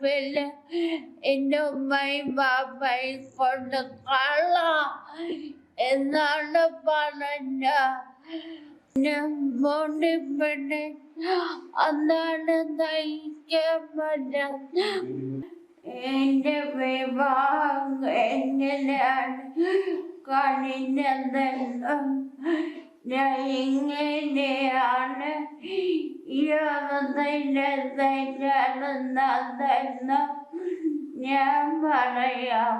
പിന്നെ എൻ്റെ ഉമ്മയും ബാപ്പയും കൊണ്ട് കള്ളാം എന്നാണ് പറഞ്ഞ മോണ്ടിപ്പെട്ട് അന്നാണ് നയിക്കാൻ പറ്റാത്ത എന്റെ വിവാഹം എങ്ങനെയാണ് കഴിഞ്ഞതെന്ന് ഞാൻ ഇങ്ങനെയാണ് ഇരുപതിനെന്ന് ഞാൻ പറയാം.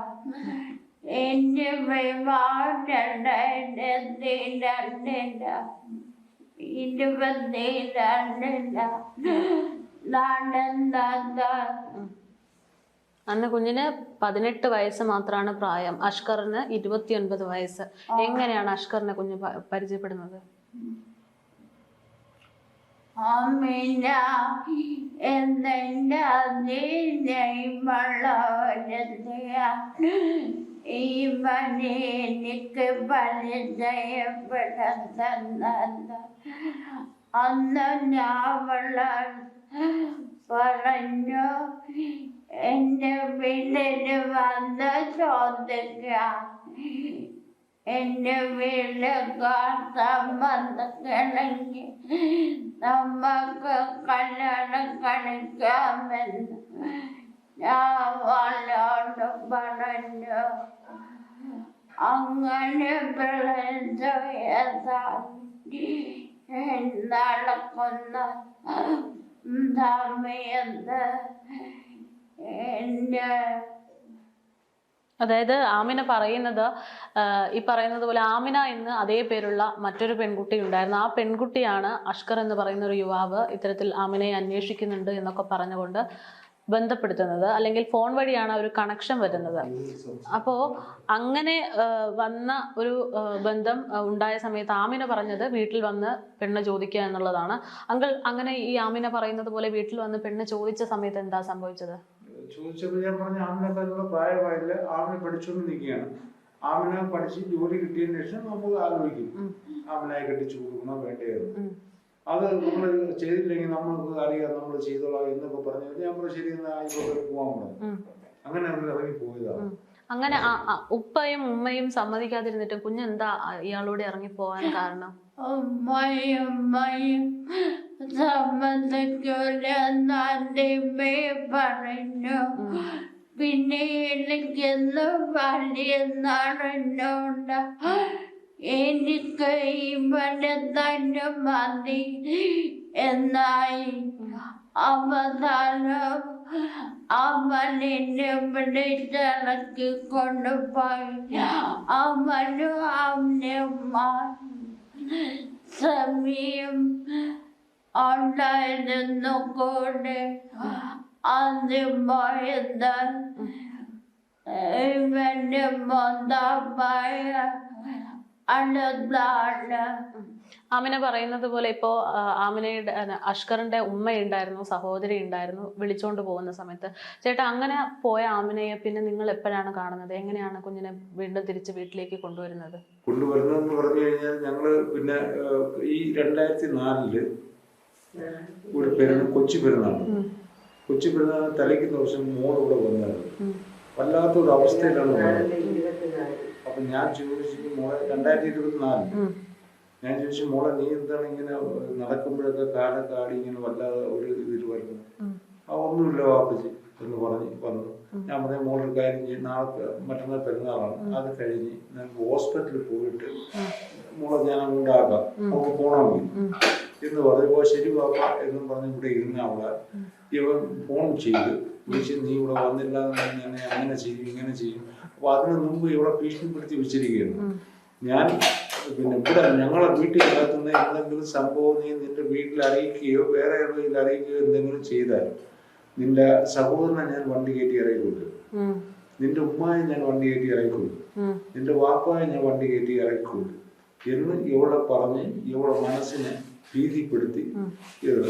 എന്റെ വിവാഹം 2022 നടന്നത്. അന്ന് കുഞ്ഞിന് 18 വയസ്സ് മാത്രമാണ് പ്രായം. അഷ്കറിന് 29 വയസ്സ്. എങ്ങനെയാണ് അഷ്കറിനെ കുഞ്ഞ് പരിചയപ്പെടുന്നത്? അമിന എന്നെ ഈ മണി എനിക്ക് പരിചയപ്പെടുന്നത്. അന്ന് ഞാൻ പറഞ്ഞു എന്റെ വീട്ടില് വന്ന് ചോദിക്കാം, എന്റെ വീട്ടില് സമ്മതിക്കണമെങ്കിൽ നമുക്ക് കല്യാണം കഴിക്കാമെന്ന് ഞാൻ അവളോട് പറഞ്ഞു. അങ്ങനെ നടക്കുന്ന സമയത്ത് അതായത് ആമിന പറയുന്നത്, ഈ പറയുന്നത് പോലെ ആമിന എന്ന് അതേ പേരുള്ള മറ്റൊരു പെൺകുട്ടി ഉണ്ടായിരുന്നു. ആ പെൺകുട്ടിയാണ് അഷ്കർ എന്ന് പറയുന്ന ഒരു യുവാവ് ഇത്തരത്തിൽ ആമിനയെ അന്വേഷിക്കുന്നുണ്ട് എന്നൊക്കെ പറഞ്ഞുകൊണ്ട് ബന്ധപ്പെടുത്തുന്നത്. അല്ലെങ്കിൽ ഫോൺ വഴിയാണ് ഒരു കണക്ഷൻ വരുന്നത്. അപ്പോൾ അങ്ങനെ വന്ന ഒരു ബന്ധം ഉണ്ടായ സമയത്ത് ആമിന പറഞ്ഞത് വീട്ടിൽ വന്ന് പെണ്ണ് ചോദിക്കുക എന്നുള്ളതാണ്. അങ്കിൾ, അങ്ങനെ ഈ ആമിന പറയുന്നത് പോലെ വീട്ടിൽ വന്ന് പെണ്ണ് ചോദിച്ച സമയത്ത് എന്താ സംഭവിച്ചത്? ചോദിച്ചപ്പോൾ ഞാൻ പറഞ്ഞ ആമിനക്കാരുടെ പ്രായമായില്ല, ആമിന പഠിച്ചുകൊണ്ട് നിൽക്കുകയാണ്. ആമിന പഠിച്ച് ജോലി കിട്ടിയതിന് ശേഷം നമുക്ക് ആലോചിക്കും ആമിനായി കെട്ടിച്ചു കൊടുക്കണോ വേണ്ടതെന്ന്. അത് നമ്മൾ ചെയ്തില്ലെങ്കിൽ നമ്മൾക്ക് അറിയാം, നമ്മൾ ചെയ്തോളാം എന്നൊക്കെ പറഞ്ഞു. ഞാൻ പറഞ്ഞു ശരി എന്നാ ആയിക്കോട്ടെ പോവാൻ പറഞ്ഞു. അങ്ങനെ അവർ ഇറങ്ങി പോയതാണ്. അങ്ങനെ ഉപ്പയും ഉമ്മയും സമ്മതിക്കാതിരുന്നിട്ട് കുഞ്ഞെന്താ ഇയാളോട് ഇറങ്ങി പോവാൻ കാരണം? ഉമ്മയും സമ്മതിക്കൂലെന്നെ പറഞ്ഞു. പിന്നെ എനിക്കെന്ന് വലിയ നടന്നുണ്ട്. എനിക്ക് ഇവനെ തന്നെ മതി എന്നായി. അവസാനം അവനെ വിളിച്ചിറക്കി കൊണ്ടുപോയി. അവനും അവന്റെ സമയം ഉണ്ടായിരുന്നു കൂടെ. ആദ്യം പോയത് ഇവന്റെ മൊത്തമായ അടുത്താണ്. ആമിന പറയുന്നത് പോലെ ഇപ്പോ ആമിനയുടെ അഷ്കറിന്റെ ഉമ്മയുണ്ടായിരുന്നു, സഹോദരി ഉണ്ടായിരുന്നു വിളിച്ചോണ്ട് പോകുന്ന സമയത്ത്. ചേട്ടാ, അങ്ങനെ പോയ ആമിനയെ പിന്നെ നിങ്ങൾ എപ്പോഴാണ് കാണുന്നത്? എങ്ങനെയാണ് കുഞ്ഞിനെ വീണ്ടും തിരിച്ച് വീട്ടിലേക്ക് കൊണ്ടുവരുന്നതെന്ന് പറഞ്ഞു കഴിഞ്ഞാൽ ഞങ്ങള് പിന്നെ ഈ 2004 ഒരു കൊച്ചി പെരുന്നാൾ തലയ്ക്കുന്ന ദിവസം മോളിവിടെ വന്നായിരുന്നു. വല്ലാത്തൊരു അവസ്ഥയിലാണ് വന്നത്. അപ്പൊ ഞാൻ ചോദിച്ചു മോളെ, 2024 ഞാൻ ചോദിച്ചു മോളെ, നീ എന്താണ് ഇങ്ങനെ നടക്കുമ്പോഴൊക്കെ കാലൊക്കെ ആടി ഇങ്ങനെ വല്ലാതെ ഒരു ഇതിൽ വരുന്നത്? ഒന്നുമില്ല വാപ്പച്ചി എന്ന് പറഞ്ഞ് വന്നു. ഞാൻ പറഞ്ഞ മോളൊരു കാര്യം ചെയ്യും, നാളെ മറ്റന്നാൾ പെരുന്നാളാണ്, അത് കഴിഞ്ഞ് ഞങ്ങൾക്ക് ഹോസ്പിറ്റലിൽ പോയിട്ട് മോളെ ഞാൻ അങ്ങോട്ടാക്കാം, നമുക്ക് പോകണമെങ്കിൽ എന്ന് പറഞ്ഞപ്പോൾ ശരി വാപ്പ എന്നും പറഞ്ഞ് ഇവിടെ ഇരുന്ന അവളെ ഇവൻ ഫോൺ ചെയ്ത് വിളിച്ച്, നീ ഇവിടെ വന്നില്ല ഞാൻ അങ്ങനെ ചെയ്യും ഇങ്ങനെ ചെയ്യും. അപ്പൊ അതിന് മുമ്പ് ഇവിടെ ഭീഷണിപ്പെടുത്തി വെച്ചിരിക്കുകയാണ്. ഞാൻ പിന്നെ ഇവിടെ ഞങ്ങളെ വീട്ടിൽ നടത്തുന്ന എന്തെങ്കിലും സംഭവം നീ നിന്റെ വീട്ടിൽ അറിയിക്കുകയോ വേറെ എവിടെയെങ്കിലും അറിയിക്കുകയോ എന്തെങ്കിലും ചെയ്താൽ നിന്റെ സഹോദരനെ ഞാൻ വണ്ടി കയറ്റി ഇറക്കിക്കൊണ്ടു, നിന്റെ ഉമ്മായെ ഞാൻ വണ്ടി കയറ്റി ഇറക്കിക്കൊണ്ടു, നിന്റെ വാപ്പായെ ഞാൻ വണ്ടി കയറ്റി ഇറക്കിക്കൊണ്ടു എന്ന് ഇവളെ പറഞ്ഞ് ഇവളെ മനസ്സിനെ ഭീതിപ്പെടുത്തി.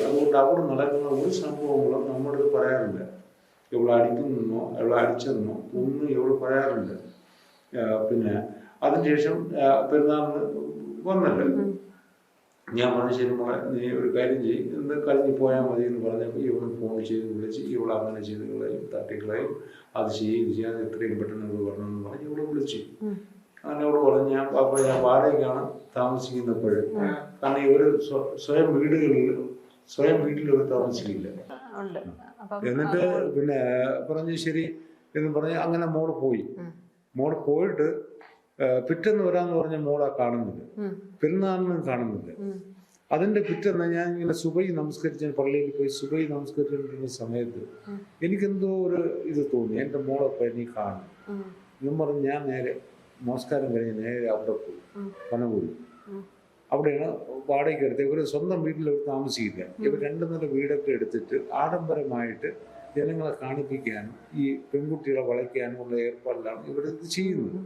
അതുകൊണ്ട് അവിടെ നടക്കുന്ന ഒരു സംഭവങ്ങളും നമ്മളോട് പറയാറില്ല. ഇവളെ അടിക്കുന്നോ ഇവളെ അടിച്ചെന്നോ ഒന്നും ഇവള് പറയാറില്ല. പിന്നെ അതിനുശേഷം പെരുന്നാളിന് വന്നല്ലോ, ഞാൻ പറഞ്ഞു ശരി മോളെ നീ ഒരു കാര്യം ചെയ്യും ഇന്ന് കഴിഞ്ഞ് പോയാൽ മതി എന്ന് പറഞ്ഞപ്പോൾ ഇവൾ ഫോൺ ചെയ്ത് വിളിച്ച് ഇവൾ അങ്ങനെ ചെയ്ത് കളയും തട്ടിക്കളയും അത് ചെയ്യും ഇത് ചെയ്യാൻ എത്രയും പെട്ടെന്ന് ഇവിടെ വരണമെന്ന് പറഞ്ഞ് ഇവളെ വിളിച്ചു. അങ്ങനെ ഇവിടെ പറഞ്ഞു ഞാൻ വാടകയ്ക്കാണ് താമസിക്കുന്നപ്പോൾ. കാരണം ഇവർ സ്വയം വീട്ടിൽ ഇവർ താമസിക്കില്ല. എന്നിട്ട് പിന്നെ പറഞ്ഞു ശരി എന്ന് പറഞ്ഞ് അങ്ങനെ മോള് പോയിട്ട് പിറ്റേന്ന് വരാന്ന് പറഞ്ഞ മോളെ കാണുന്നില്ല, പെരുന്നാളിനും കാണുന്നില്ല. അതിന്റെ പിറ്റേന്ന് ഞാൻ ഇങ്ങനെ സുബൈ നമസ്കരിച്ച പള്ളിയിൽ പോയി സുബൈ നമസ്കരിച്ചിരുന്ന സമയത്ത് എനിക്കെന്തോ ഒരു ഇത് തോന്നി, എൻ്റെ മോളെ നീ കാണും. ഞാൻ പറഞ്ഞു ഞാൻ നേരെ നമസ്കാരം കഴിഞ്ഞ് നേരെ അവിടെ പോയി പനകൂടി. അവിടെയാണ് വാടകയ്ക്ക് എടുത്ത് ഇവർ സ്വന്തം വീട്ടിൽ അവർ താമസിക്കില്ല. ഇവർ 2 നില വീടൊക്കെ എടുത്തിട്ട് ആഡംബരമായിട്ട് ജനങ്ങളെ കാണിപ്പിക്കാനും ഈ പെൺകുട്ടികളെ വളയ്ക്കാനും ഉള്ള ഏർപ്പാടിലാണ് ഇവരിത് ചെയ്യുന്നത്.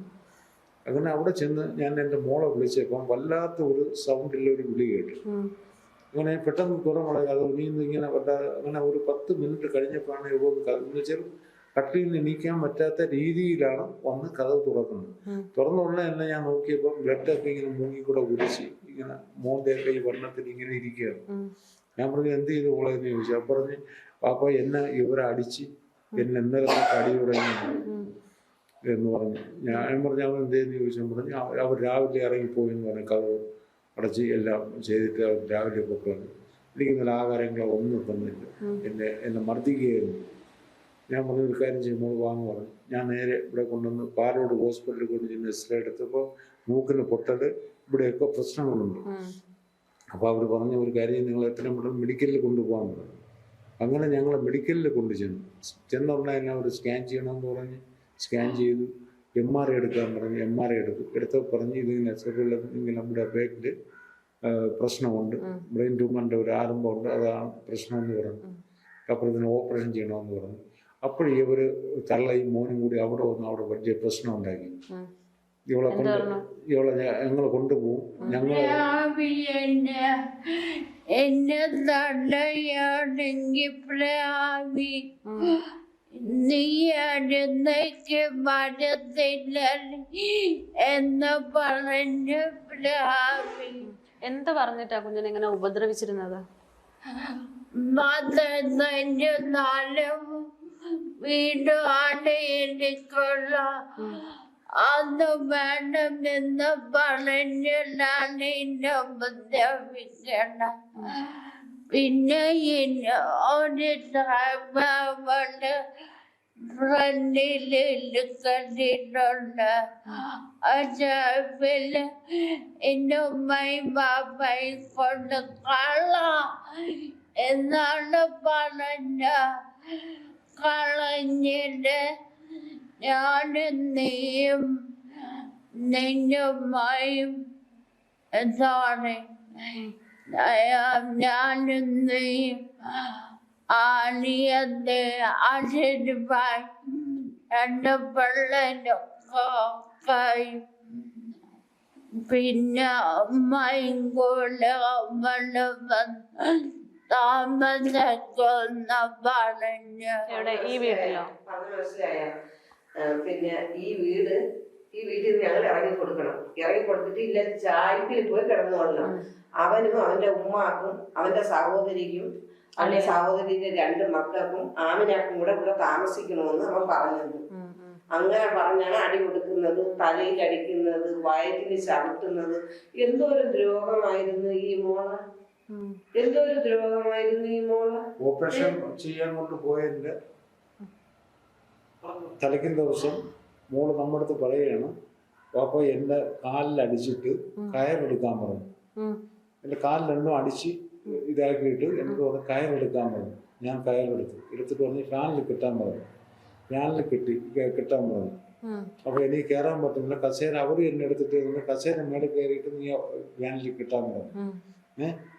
അങ്ങനെ അവിടെ ചെന്ന് ഞാൻ എൻ്റെ മോളെ വിളിച്ചപ്പം വല്ലാത്ത ഒരു സൗണ്ടിൽ ഒരു വിളി കേട്ടു. അങ്ങനെ പെട്ടെന്ന് കുറവുള്ള കഥ ഇങ്ങനെ അങ്ങനെ ഒരു 10 മിനിറ്റ് കഴിഞ്ഞപ്പോഴാണ് എന്ന് വെച്ചാൽ കട്ടിൽ നിന്ന് എണീക്കാൻ പറ്റാത്ത രീതിയിലാണ് വന്ന് കഥ തുറക്കുന്നത്. തുറന്നുള്ള തന്നെ ഞാൻ നോക്കിയപ്പോൾ ബ്ലഡൊക്കെ ഇങ്ങനെ മൂങ്ങിക്കൂടെ ഉരച്ച് ഇങ്ങനെ മോന്റെയൊക്കെ ഈ വർണ്ണത്തിൽ ഇങ്ങനെ ഇരിക്കുകയാണ്. ഞാൻ പറഞ്ഞു എന്ത് ചെയ്ത് മോളെന്ന് ചോദിച്ചു. അപ്പം പറഞ്ഞ് പാപ്പ എന്നെ ഇവരെ അടിച്ച് എന്നെ ഇന്നലെ അടി തുടങ്ങി എന്ന് പറഞ്ഞു. ഞാൻ പറഞ്ഞു അവൻ എന്തേന്ന് ചോദിച്ചാൽ പറഞ്ഞു അവർ രാവിലെ ഇറങ്ങിപ്പോയി എന്ന് പറഞ്ഞു. കഥ അടച്ച് എല്ലാം ചെയ്തിട്ട് അവർ രാവിലെ ഒക്കെ പറഞ്ഞു. എനിക്ക് ഇന്നലെ ആഹാരങ്ങളോ ഒന്നും തന്നില്ല, എന്നെ മർദ്ദിക്കുകയായിരുന്നു. ഞാൻ പറഞ്ഞു ഒരു കാര്യം ചെയ്യുമ്പോൾ വാങ്ങി പറഞ്ഞു. ഞാൻ നേരെ ഇവിടെ കൊണ്ടുവന്ന് പാലോട് ഹോസ്പിറ്റലിൽ കൊണ്ട് ചെന്ന് എക്സ്റേ എടുത്തപ്പോൾ മൂക്കിന് പൊട്ടൽ ഇവിടെയൊക്കെ പ്രശ്നങ്ങളുണ്ട്. അപ്പോൾ അവർ പറഞ്ഞ ഒരു കാര്യം നിങ്ങൾ എത്രയും പെട്ടെന്ന് മെഡിക്കലിൽ കൊണ്ടുപോകാൻ പറഞ്ഞു. അങ്ങനെ ഞങ്ങൾ മെഡിക്കലിൽ ചെന്നുടനെ തന്നെ അവർ സ്കാൻ ചെയ്യണമെന്ന് പറഞ്ഞ് സ്കാൻ ചെയ്തു. MRI എടുക്കാൻ പറഞ്ഞു. MRI എടുത്തപ്പോൾ പറഞ്ഞ് ഇതിങ്ങനെ ഇങ്ങനെ നമ്മുടെ ബാക്കിൽ പ്രശ്നമുണ്ട്, ബ്രെയിൻ ട്യൂമറിൻ്റെ ഒരു ആരംഭമുണ്ട്, അതാണ് പ്രശ്നമെന്ന് പറഞ്ഞു. അപ്പോൾ ഇതിന് ഓപ്പറേഷൻ ചെയ്യണമെന്ന് പറഞ്ഞു. അപ്പോഴും ഇവർ തള്ളയും മോനും കൂടി അവിടെ വന്ന് അവിടെ വലിയ പ്രശ്നം ഉണ്ടാക്കി. ഇവളെ ഞങ്ങൾ കൊണ്ടുപോകും. ഞങ്ങൾ എന്നെ തടയാണെങ്കിൽ പ്രാവി നീ അടുത്തേക്ക് മരത്തില്ല എന്ന് പറഞ്ഞ് പ്രാവി. എന്ത് പറഞ്ഞിട്ടാ കുഞ്ഞിനെ ഇങ്ങനെ ഉപദ്രവിച്ചിരുന്നത്? മതത്തിന്റെ 4 വീടാണ് എനിക്കുള്ള, അത് വേണമെന്ന് പറഞ്ഞാണ് എന്നെ ഉപദ്രവിക്കണം. പിന്നെ ഒരു ഡ്രൈവറ് ഫ്രണ്ടിൽ കണ്ടിട്ടുണ്ട്. ആ ഡ്രൈവില് എൻ്റെ ഉമ്മയും ബാബയും കൊണ്ട് കളാം എന്നാണ് പറഞ്ഞ. കളഞ്ഞിട്ട് ഞാനും നീയും നിന്റെ ഉമ്മയും എന്താണ് ഞാനും നീയും ആണിയത്തെ ആശീർവായി 2 പിള്ളേരൊക്കെ പിന്നെ അമ്മയും കൂടെ അവള് താമസിക്കുന്ന പറഞ്ഞു. ഈ വീട്ടിലോ? പിന്നെ ഈ വീട്ടിൽ ഞങ്ങൾ ഇറങ്ങി കൊടുത്തിട്ട് ഇല്ല ചായപ്പിൽ പോയി കിടന്നുകൊള്ളണം. അവനും അവന്റെ ഉമ്മാക്കും അവന്റെ സഹോദരിക്കും അവന്റെ സഹോദരിന്റെ 2 മക്കൾക്കും ആമിനാക്കും കൂടെ ഇവിടെ താമസിക്കണമെന്ന് അവൻ പറഞ്ഞത്. അങ്ങനെ പറഞ്ഞാണ് അടി കൊടുക്കുന്നത്, തലയിൽ അടിക്കുന്നത്, വയറ്റിന് ചവിട്ടുന്നത്. എന്തോ ഒരു ദ്രോഹമായിരുന്നു ഈ മോള്, എന്തോ ഒരു ദ്രോഹമായിരുന്നു ഈ മോള്. ഓപ്പറേഷൻ ചെയ്യാൻ കൊണ്ട് പോയതിന്റെ തലയ്ക്കുന്ന ദിവസം മോള് നമ്മുടെ അടുത്ത് പറയുകയാണ്, പാപ്പ എന്റെ കാലിലടിച്ചിട്ട് കയറെടുക്കാൻ പറഞ്ഞു. എന്റെ കാലിൽ 2 അടിച്ച് ഇതാക്കിയിട്ട് എന്നോട് പറഞ്ഞു കയറെടുക്കാൻ പറഞ്ഞു. ഞാൻ എടുത്തിട്ട് പറഞ്ഞ് ഫാനിൽ കെട്ടാൻ പറഞ്ഞു. ഫാനിൽ കെട്ടാൻ പറഞ്ഞു. അപ്പൊ എനിക്ക് കയറാൻ പറ്റുന്നില്ല. കസേര അവർ എന്നെ എടുത്തിട്ട് കസേര മേലെ കയറിയിട്ട് നീ ഫാനിൽ കെട്ടാൻ പറഞ്ഞു.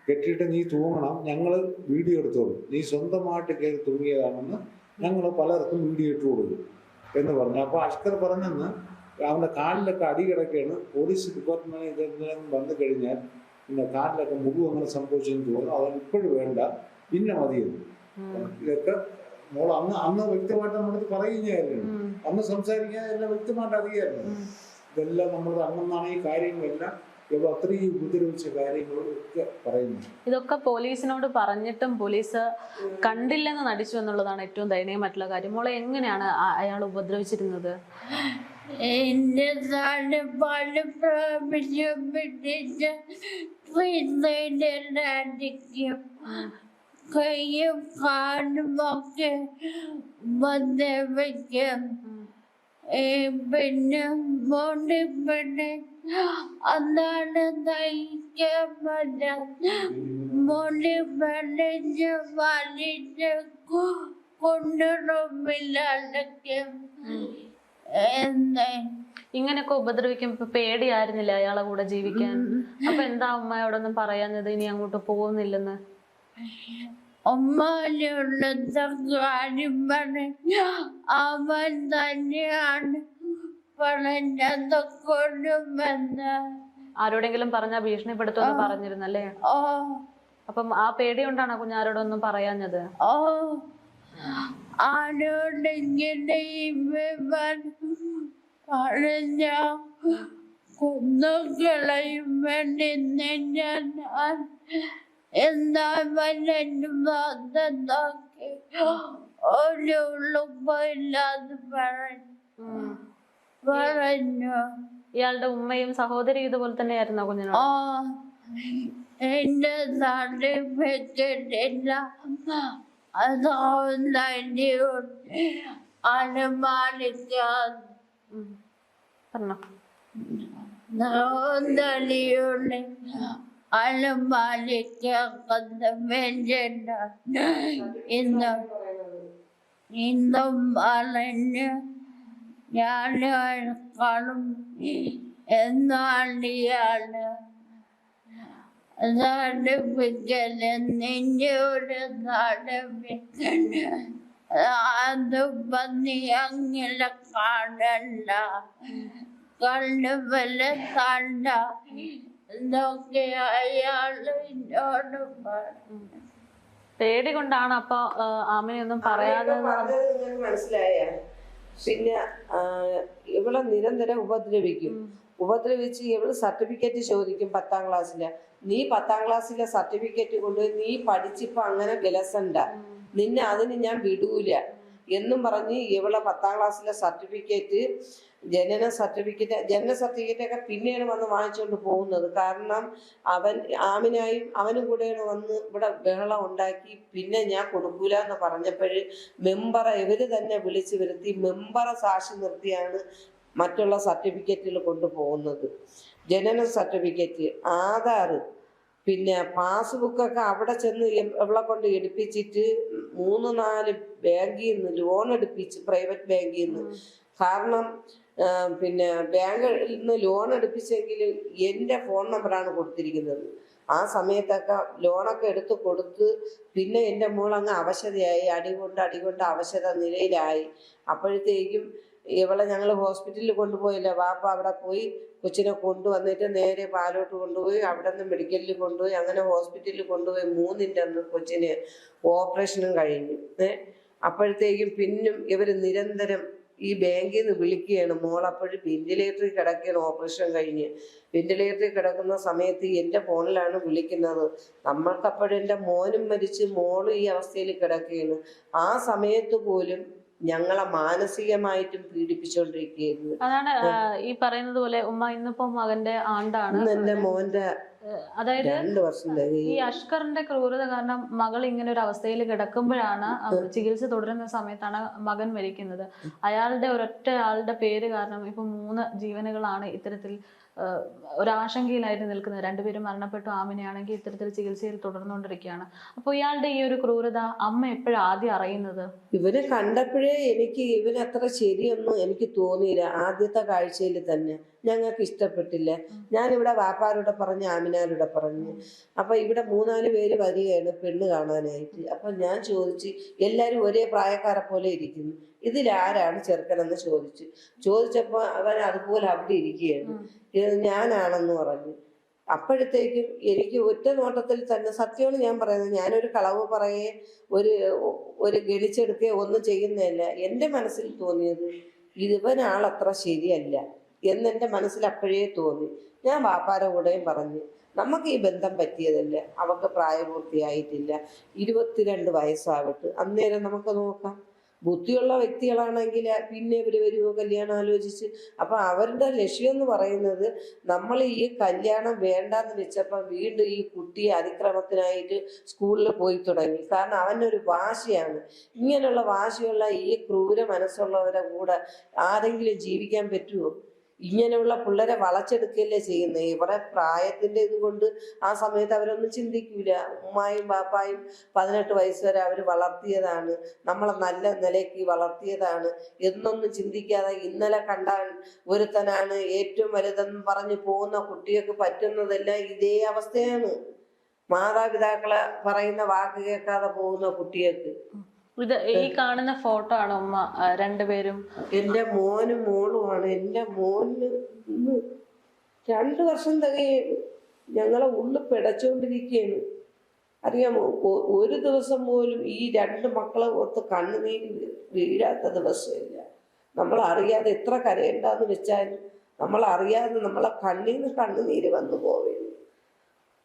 കെട്ടിയിട്ട് നീ തൂങ്ങണം, ഞങ്ങള് വീഡിയോ എടുത്തോളൂ, നീ സ്വന്തമായിട്ട് കയറി തൂങ്ങിയതാണെന്ന് ഞങ്ങൾ പലർക്കും വീഡിയോ ഇട്ട് കൊടുക്കും എന്ന് പറഞ്ഞു. അപ്പൊ അഷ്കർ പറഞ്ഞെന്ന് അവന്റെ കാലിലൊക്കെ അടി കിടക്കുകയാണ്. പോലീസ് ഡിപ്പാർട്ട്മെന്റ് ഇതെല്ലാം വന്നു കഴിഞ്ഞാൽ പിന്നെ കാലിലൊക്കെ മുറിവ് അങ്ങനെ സംഭവിച്ചെന്ന് തോന്നുന്നു. അതൊന്നും ഇപ്പോഴും വേണ്ട, പിന്നെ മതിയെന്ന്. ഇതൊക്കെ മോൾ അന്ന് വ്യക്തമായിട്ട് നമ്മളത് പറയുകയായിരുന്നു. അന്ന് സംസാരിക്കാൻ എല്ലാം വ്യക്തമായിട്ട് അറിയായിരുന്നു. ഇതെല്ലാം നമ്മൾ അന്നെന്നാണ് ഈ കാര്യങ്ങളെല്ലാം ഇവ അത്രയും ഉപദ്രവിച്ച കാര്യങ്ങളൊക്കെ പറയുന്നു. ഇതൊക്കെ പോലീസിനോട് പറഞ്ഞിട്ടും പോലീസ് കണ്ടില്ലെന്ന് നടിച്ചു എന്നുള്ളതാണ് ഏറ്റവും ദയനീയമായിട്ടുള്ള കാര്യം. മോളെ എങ്ങനെയാണ് അയാൾ ഉപദ്രവിച്ചിരുന്നത്? എന്റെ നാട് പല പ്രാവശ്യം പിടിച്ച് അടിക്കും, കയ്യും കാലുമൊക്കെ വയ്ക്കും. പിന്നെ മോണ്ടിപ്പെട്ട് അതാണ് തയ്ക്കാൻ പറ്റാത്ത മോണ്ടിപ്പെട്ടിച്ച് വലിച്ച് കൊണ്ടുറമ്പിലടയ്ക്കും. ഇങ്ങനെയൊക്കെ ഉപദ്രവിക്കുമ്പോ പേടിയായിരുന്നില്ല അയാളെ കൂടെ ജീവിക്കാൻ? അപ്പൊ എന്താ അമ്മയോടൊന്നും പറയാഞ്ഞത് ഇനി അങ്ങോട്ട് പോകുന്നില്ലെന്ന്? അമ്മയുടെ കാര്യം പറഞ്ഞ അവൻ തന്നെയാണ് പറഞ്ഞത് കൊണ്ടുവന്ന്. ആരോടെങ്കിലും പറഞ്ഞാ ഭീഷണിപ്പെടുത്തുമെന്ന് പറഞ്ഞിരുന്നല്ലേ? അപ്പം ആ പേടി കൊണ്ടാണോ കുഞ്ഞാരോടൊന്നും പറയാഞ്ഞത്? ആരോടെങ്കിലും പറഞ്ഞ കുന്നുകളയും വേണ്ടി ഞാൻ എന്താ നോക്കി ഒരു ഉളുപ്പില്ലാതെ പറഞ്ഞു. ഇയാളുടെ ഉമ്മയും സഹോദരി ഇതുപോലെ തന്നെയായിരുന്നോ കുഞ്ഞിനോട്? എന്റെ സർട്ടിഫിക്കറ്റില്ല, അനുമാനിക്കാതെ ഇന്നും പറഞ്ഞ് ഞാൻ കാണും എന്നാണ് ഇയാള് സർട്ടിഫിക്കറ്റ് നിന്നോട് സർട്ടിഫിക്കറ്റ് അത് പന്നി അങ്ങനെ കാണണ്ട, കണ്ണു വല്ല കണ്ട എന്നൊക്കെ അയാള് എന്നോട് പറഞ്ഞു. പേടി കൊണ്ടാണ് അപ്പൊ ആമിനെയൊന്നും പറയാതെ മനസ്സിലായ. പിന്നെ ഇവളെ നിരന്തരം ഉപദ്രവിച്ച് ഇവള് സർട്ടിഫിക്കറ്റ് ചോദിക്കും 10ാം ക്ലാസ്സിലെ. നീ 10ാം ക്ലാസ്സിലെ സർട്ടിഫിക്കറ്റ് കൊണ്ടുപോയി നീ പഠിച്ചിപ്പോ അങ്ങനെ വിലസണ്ട, നിന്നെ അതിന് ഞാൻ വിടൂല എന്നും പറഞ്ഞ് ഇവളെ 10ാം ക്ലാസ്സിലെ സർട്ടിഫിക്കറ്റ്, ജനന സർട്ടിഫിക്കറ്റ് ഒക്കെ പിന്നെയാണ് വന്ന് വാങ്ങിച്ചുകൊണ്ട് പോകുന്നത്. കാരണം ആമിനായും അവനും കൂടെയാണ് വന്ന് ഇവിടെ ബഹളം ഉണ്ടാക്കി. പിന്നെ ഞാൻ കൊടുക്കൂല എന്ന് പറഞ്ഞപ്പോഴ് മെമ്പറെ ഇവര് തന്നെ വിളിച്ചു വരുത്തി മെമ്പറെ സാക്ഷി നിർത്തിയാണ് മറ്റുള്ള സർട്ടിഫിക്കറ്റുകൾ കൊണ്ടുപോകുന്നത്. ജനന സർട്ടിഫിക്കറ്റ്, ആധാർ, പിന്നെ പാസ്ബുക്കൊക്കെ അവിടെ ചെന്ന് ഇവളെ കൊണ്ട് എടുപ്പിച്ചിട്ട് 3-4 ബാങ്കിൽ നിന്ന് ലോൺ എടുപ്പിച്ച്, പ്രൈവറ്റ് ബാങ്കിൽ നിന്ന്. കാരണം പിന്നെ ബാങ്കിൽ നിന്ന് ലോൺ എടുപ്പിച്ചെങ്കിൽ എൻ്റെ ഫോൺ നമ്പറാണ് കൊടുത്തിരിക്കുന്നത്. ആ സമയത്തൊക്കെ ലോണൊക്കെ എടുത്ത് കൊടുത്ത് പിന്നെ എൻ്റെ മോളങ്ങ് അവശതയായി, അടികൊണ്ട് അവശത നിലയിലായി. അപ്പോഴത്തേക്കും ഇവളെ ഞങ്ങൾ ഹോസ്പിറ്റലിൽ കൊണ്ടുപോയില്ല. വാപ്പ അവിടെ പോയി കൊച്ചിനെ കൊണ്ടുവന്നിട്ട് നേരെ പാലോട്ട് കൊണ്ടുപോയി, അവിടെ നിന്ന് മെഡിക്കലിൽ കൊണ്ടുപോയി, അങ്ങനെ ഹോസ്പിറ്റലിൽ കൊണ്ടുപോയി 3ന്റെ അന്ന് കൊച്ചിന് ഓപ്പറേഷനും കഴിഞ്ഞു. അപ്പോഴത്തേക്കും പിന്നും ഇവർ നിരന്തരം ഈ ബാങ്കിൽ നിന്ന് വിളിക്കുകയാണ്. മോളപ്പോഴും വെന്റിലേറ്ററിൽ കിടക്കുകയാണ്, ഓപ്പറേഷൻ കഴിഞ്ഞ് വെന്റിലേറ്ററിൽ കിടക്കുന്ന സമയത്ത് എൻ്റെ ഫോണിലാണ് വിളിക്കുന്നത്. നമ്മൾക്കപ്പോഴും എൻ്റെ മോനും മരിച്ച് മോളും ഈ അവസ്ഥയിൽ കിടക്കുകയാണ്. ആ സമയത്ത് പോലും ഞങ്ങളെ മാനസികമായിട്ടും പീഡിപ്പിച്ചുകൊണ്ടിരിക്കുകയായിരുന്നു. അതാണ് ഈ പറയുന്നത് പോലെ ഉമ്മ ഇന്നിപ്പോ മകന്റെ ആണ്ടാണ്, എന്റെ മോന്റെ അതായത് 2 വർഷം ഈ അഷ്കറിന്റെ ക്രൂരത കാരണം മകൾ ഇങ്ങനെ ഒരു അവസ്ഥയിൽ കിടക്കുമ്പോഴാണ്, ചികിത്സ തുടരുന്ന സമയത്താണ് മകൻ മരിക്കുന്നത്. അയാളുടെ ഒരൊറ്റ ആളുടെ പേര് കാരണം ഇപ്പൊ 3 ജീവനുകളാണ് ഇത്തരത്തിൽ ഒരാശങ്കയിലായിട്ട് നിൽക്കുന്നത്. 2 പേരും മരണപ്പെട്ടു. ആമിനെയാണെങ്കിൽ ഇത്തരത്തിൽ ചികിത്സയിൽ തുടർന്നുകൊണ്ടിരിക്കുകയാണ്. അപ്പോൾ ഇയാളുടെ ഈ ഒരു ക്രൂരത അമ്മ എപ്പോഴും ആദ്യം അറിയുന്നത്? ഇവനെ കണ്ടപ്പോഴേ എനിക്ക് ഇവനത്ര ശരിയൊന്നും എനിക്ക് തോന്നിയില്ല. ആദ്യത്തെ കാഴ്ചയിൽ തന്നെ ഞങ്ങൾക്ക് ഇഷ്ടപ്പെട്ടില്ല. ഞാനിവിടെ വാപ്പാരോടെ പറഞ്ഞ് ആമിനാരോടെ പറഞ്ഞ്, അപ്പൊ ഇവിടെ 3-4 പേര് വരികയാണ് പെണ്ണ് കാണാനായിട്ട്. അപ്പൊ ഞാൻ ചോദിച്ച്, എല്ലാരും ഒരേ പ്രായക്കാരെ പോലെ ഇരിക്കുന്നു, ഇതിലാരാണ് ചെറുക്കനെന്ന് ചോദിച്ചപ്പോ അവൻ അതുപോലെ അവിടെ ഇരിക്കുകയാണ്, ഞാനാണെന്ന് പറഞ്ഞു. അപ്പോഴത്തേക്കും എനിക്ക് ഒറ്റ നോട്ടത്തിൽ തന്നെ സത്യമാണ് ഞാൻ പറയുന്നത്. ഞാനൊരു കളവ് പറയേ ഒരു ഗണിച്ചെടുക്കുകയോ ഒന്നും ചെയ്യുന്നതല്ല. എൻ്റെ മനസ്സിൽ തോന്നിയത് ഇവനാളത്ര ശരിയല്ല, എന്നെൻ്റെ മനസ്സിൽ അപ്പോഴേ തോന്നി. ഞാൻ വാപ്പാരെ കൂടെയും പറഞ്ഞു, നമുക്ക് ഈ ബന്ധം പറ്റിയതല്ല, അവൾക്ക് പ്രായപൂർത്തിയായിട്ടില്ല, 22 വയസ്സാവട്ടെ, അന്നേരം നമുക്ക് നോക്കാം. ബുദ്ധിയുള്ള വ്യക്തികളാണെങ്കിൽ പിന്നെ ഇവർ വരുമോ കല്യാണം ആലോചിച്ച്. അപ്പൊ അവരുടെ ലക്ഷ്യം എന്ന് പറയുന്നത്, നമ്മൾ ഈ കല്യാണം വേണ്ടാന്ന് വെച്ചപ്പോൾ വീണ്ടും ഈ കുട്ടിയെ അതിക്രമത്തിനായിട്ട് സ്കൂളിൽ പോയി തുടങ്ങി. കാരണം അവനൊരു വാശിയാണ്. ഇങ്ങനെയുള്ള വാശിയുള്ള ഈ ക്രൂര മനസ്സുള്ളവരെ കൂടെ ആരെങ്കിലും ജീവിക്കാൻ പറ്റുമോ? ഇങ്ങനെയുള്ള പിള്ളേരെ വളച്ചെടുക്കുകയല്ലേ ചെയ്യുന്നത്. ഇവരെ പ്രായത്തിന്റെ ഇതുകൊണ്ട് ആ സമയത്ത് അവരൊന്നും ചിന്തിക്കൂല. ഉമ്മായും ബാപ്പായും 18 വയസ്സ് വരെ അവർ വളർത്തിയതാണ്, നമ്മളെ നല്ല നിലയ്ക്ക് വളർത്തിയതാണ് എന്നൊന്നും ചിന്തിക്കാതെ ഇന്നലെ കണ്ടാൽ ഒരുത്തനാണ് ഏറ്റവും വലുതെന്ന് പറഞ്ഞ് പോകുന്ന കുട്ടികൾക്ക് പറ്റുന്നതെല്ലാം ഇതേ അവസ്ഥയാണ്. മാതാപിതാക്കളെ പറയുന്ന വാക്ക് കേൾക്കാതെ പോകുന്ന കുട്ടികൾക്ക്. ഇത് ഈ കാണുന്ന ഫോട്ടോ ആണോ ഉമ്മ രണ്ടുപേരും? എൻ്റെ മോനും മോളുമാണ്. എൻ്റെ മോന് ഇന്ന് 2 വർഷം തികയാണ്. ഞങ്ങളെ ഉള്ളിൽ പിടച്ചുകൊണ്ടിരിക്കുകയാണ്. അറിയാമോ, ഒരു ദിവസം പോലും ഈ 2 മക്കളെ ഓർത്ത് കണ്ണുനീര് വീഴാത്ത ദിവസമില്ല. നമ്മൾ അറിയാതെ എത്ര കരയണ്ടെന്ന് വെച്ചാൽ നമ്മൾ അറിയാതെ നമ്മളെ കണ്ണീന്ന് കണ്ണുനീര് വന്നു പോവുകയാണ്.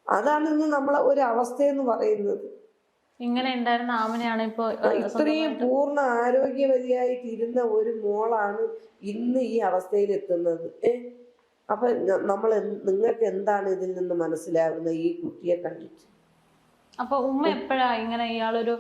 അതാണ് ഇന്ന് നമ്മളെ ഒരു അവസ്ഥയെന്ന് പറയുന്നത്. ഇങ്ങനെ ഉണ്ടായിരുന്ന ആമിനെയാണ് ഇപ്പൊ ഇത്രയും പൂർണ്ണ ആരോഗ്യവതിയായിട്ടിരുന്ന ഒരു മോളാണ് ഇന്ന് ഈ അവസ്ഥയിൽ എത്തുന്നത്. അപ്പൊ നിങ്ങൾക്ക് എന്താണ് ഇതിൽ നിന്ന് മനസ്സിലാകുന്നത് ഈ കുട്ടിയെ കണ്ടിട്ട്? അപ്പൊ ഉമ്മ എപ്പോഴാ ഇങ്ങനെ ഇയാളൊരു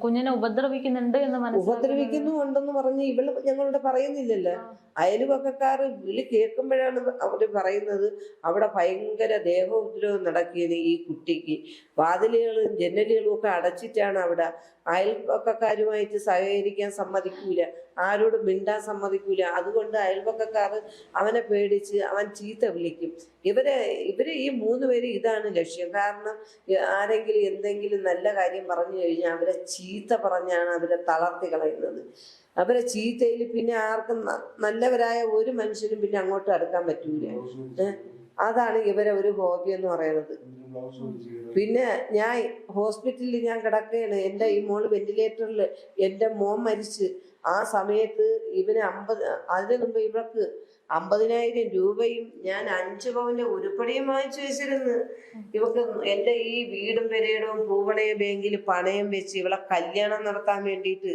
കുഞ്ഞിനെ ഉപദ്രവിക്കുന്നുണ്ട് എന്ന് ഉപദ്രവിക്കുന്നുണ്ടെന്ന് പറഞ്ഞ് ഇവള് ഞങ്ങളോട് പറയുന്നില്ലല്ലോ. അയൽവക്കക്കാർ വിളി കേൾക്കുമ്പോഴാണ് അവര് പറയുന്നത് അവിടെ ഭയങ്കര ദേഹോപദ്രവം നടക്കിയത് ഈ കുട്ടിക്ക്. വാതിലുകളും ജനലുകളും ഒക്കെ അടച്ചിട്ടാണ് അവിടെ. അയൽവക്കക്കാരുമായിട്ട് സഹകരിക്കാൻ സമ്മതിക്കൂല, ആരോടും മിണ്ടാൻ സമ്മതിക്കൂല. അതുകൊണ്ട് അയൽവക്കക്കാർ അവനെ പേടിച്ച് അവൻ ചീത്ത വിളിക്കും. ഇവര് ഈ 3 പേര് ഇതാണ് ലക്ഷ്യം. കാരണം ആരെങ്കിലും എന്തെങ്കിലും നല്ല കാര്യം പറഞ്ഞു കഴിഞ്ഞാൽ അവരെ ചീത്ത പറഞ്ഞാണ് അവരെ തളർത്തി കളയുന്നത്. അവരെ ചീത്തയിൽ പിന്നെ ആർക്കും നല്ലവരായ ഒരു മനുഷ്യനും പിന്നെ അങ്ങോട്ട് അടുക്കാൻ പറ്റൂല. അതാണ് ഇവരെ ഒരു ഹോബി എന്ന് പറയുന്നത്. പിന്നെ ഞാൻ ഹോസ്പിറ്റലിൽ ഞാൻ കിടക്കുകയാണ്. എൻ്റെ ഈ മോള് വെന്റിലേറ്ററിൽ, എൻ്റെ മോൻ മരിച്ച് ആ സമയത്ത് ഇവന് അതിന് മുമ്പ് ഇവർക്ക് 50,000 രൂപയും ഞാൻ 5 പവന്റെ ഉരുപ്പടിയും വാങ്ങിച്ചു വെച്ചിരുന്നു. ഇവക്ക് എൻ്റെ ഈ വീടും പെരേടവും പൂവണയ ബാങ്കിൽ പണയം വെച്ച് ഇവളെ കല്യാണം നടത്താൻ വേണ്ടിയിട്ട്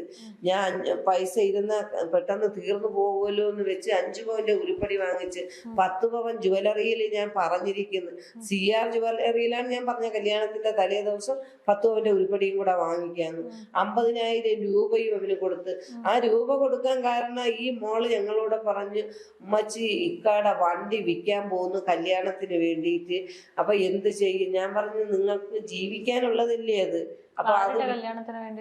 ഞാൻ പൈസ ഇരുന്ന പെട്ടെന്ന് തീർന്നു പോകുമല്ലോ എന്ന് വെച്ച് 5 പവന്റെ ഉരുപ്പടി വാങ്ങിച്ച് 10 പവൻ ജ്വല്ലറിയിൽ ഞാൻ പറഞ്ഞിരിക്കുന്നു. CR ജ്വല്ലറിയിലാണ് ഞാൻ പറഞ്ഞ കല്യാണത്തിന്റെ തലേ ദിവസം 10 പവന്റെ ഉരുപ്പടിയും കൂടെ വാങ്ങിക്കാന്ന്. 50,000 രൂപയും അവന് കൊടുത്ത്. ആ രൂപ കൊടുക്കാൻ കാരണം ഈ മോള് ഞങ്ങളോട് പറഞ്ഞ്, ഉമ്മച്ചി ഇക്കാടെ വണ്ടി വിൽക്കാൻ പോകുന്നു കല്യാണത്തിന് വേണ്ടിയിട്ട്, അപ്പൊ എന്ത് ചെയ്യും? ഞാൻ പറഞ്ഞു, നിങ്ങൾക്ക് ജീവിക്കാനുള്ളതല്ലേ അത്. അപ്പൊ അത്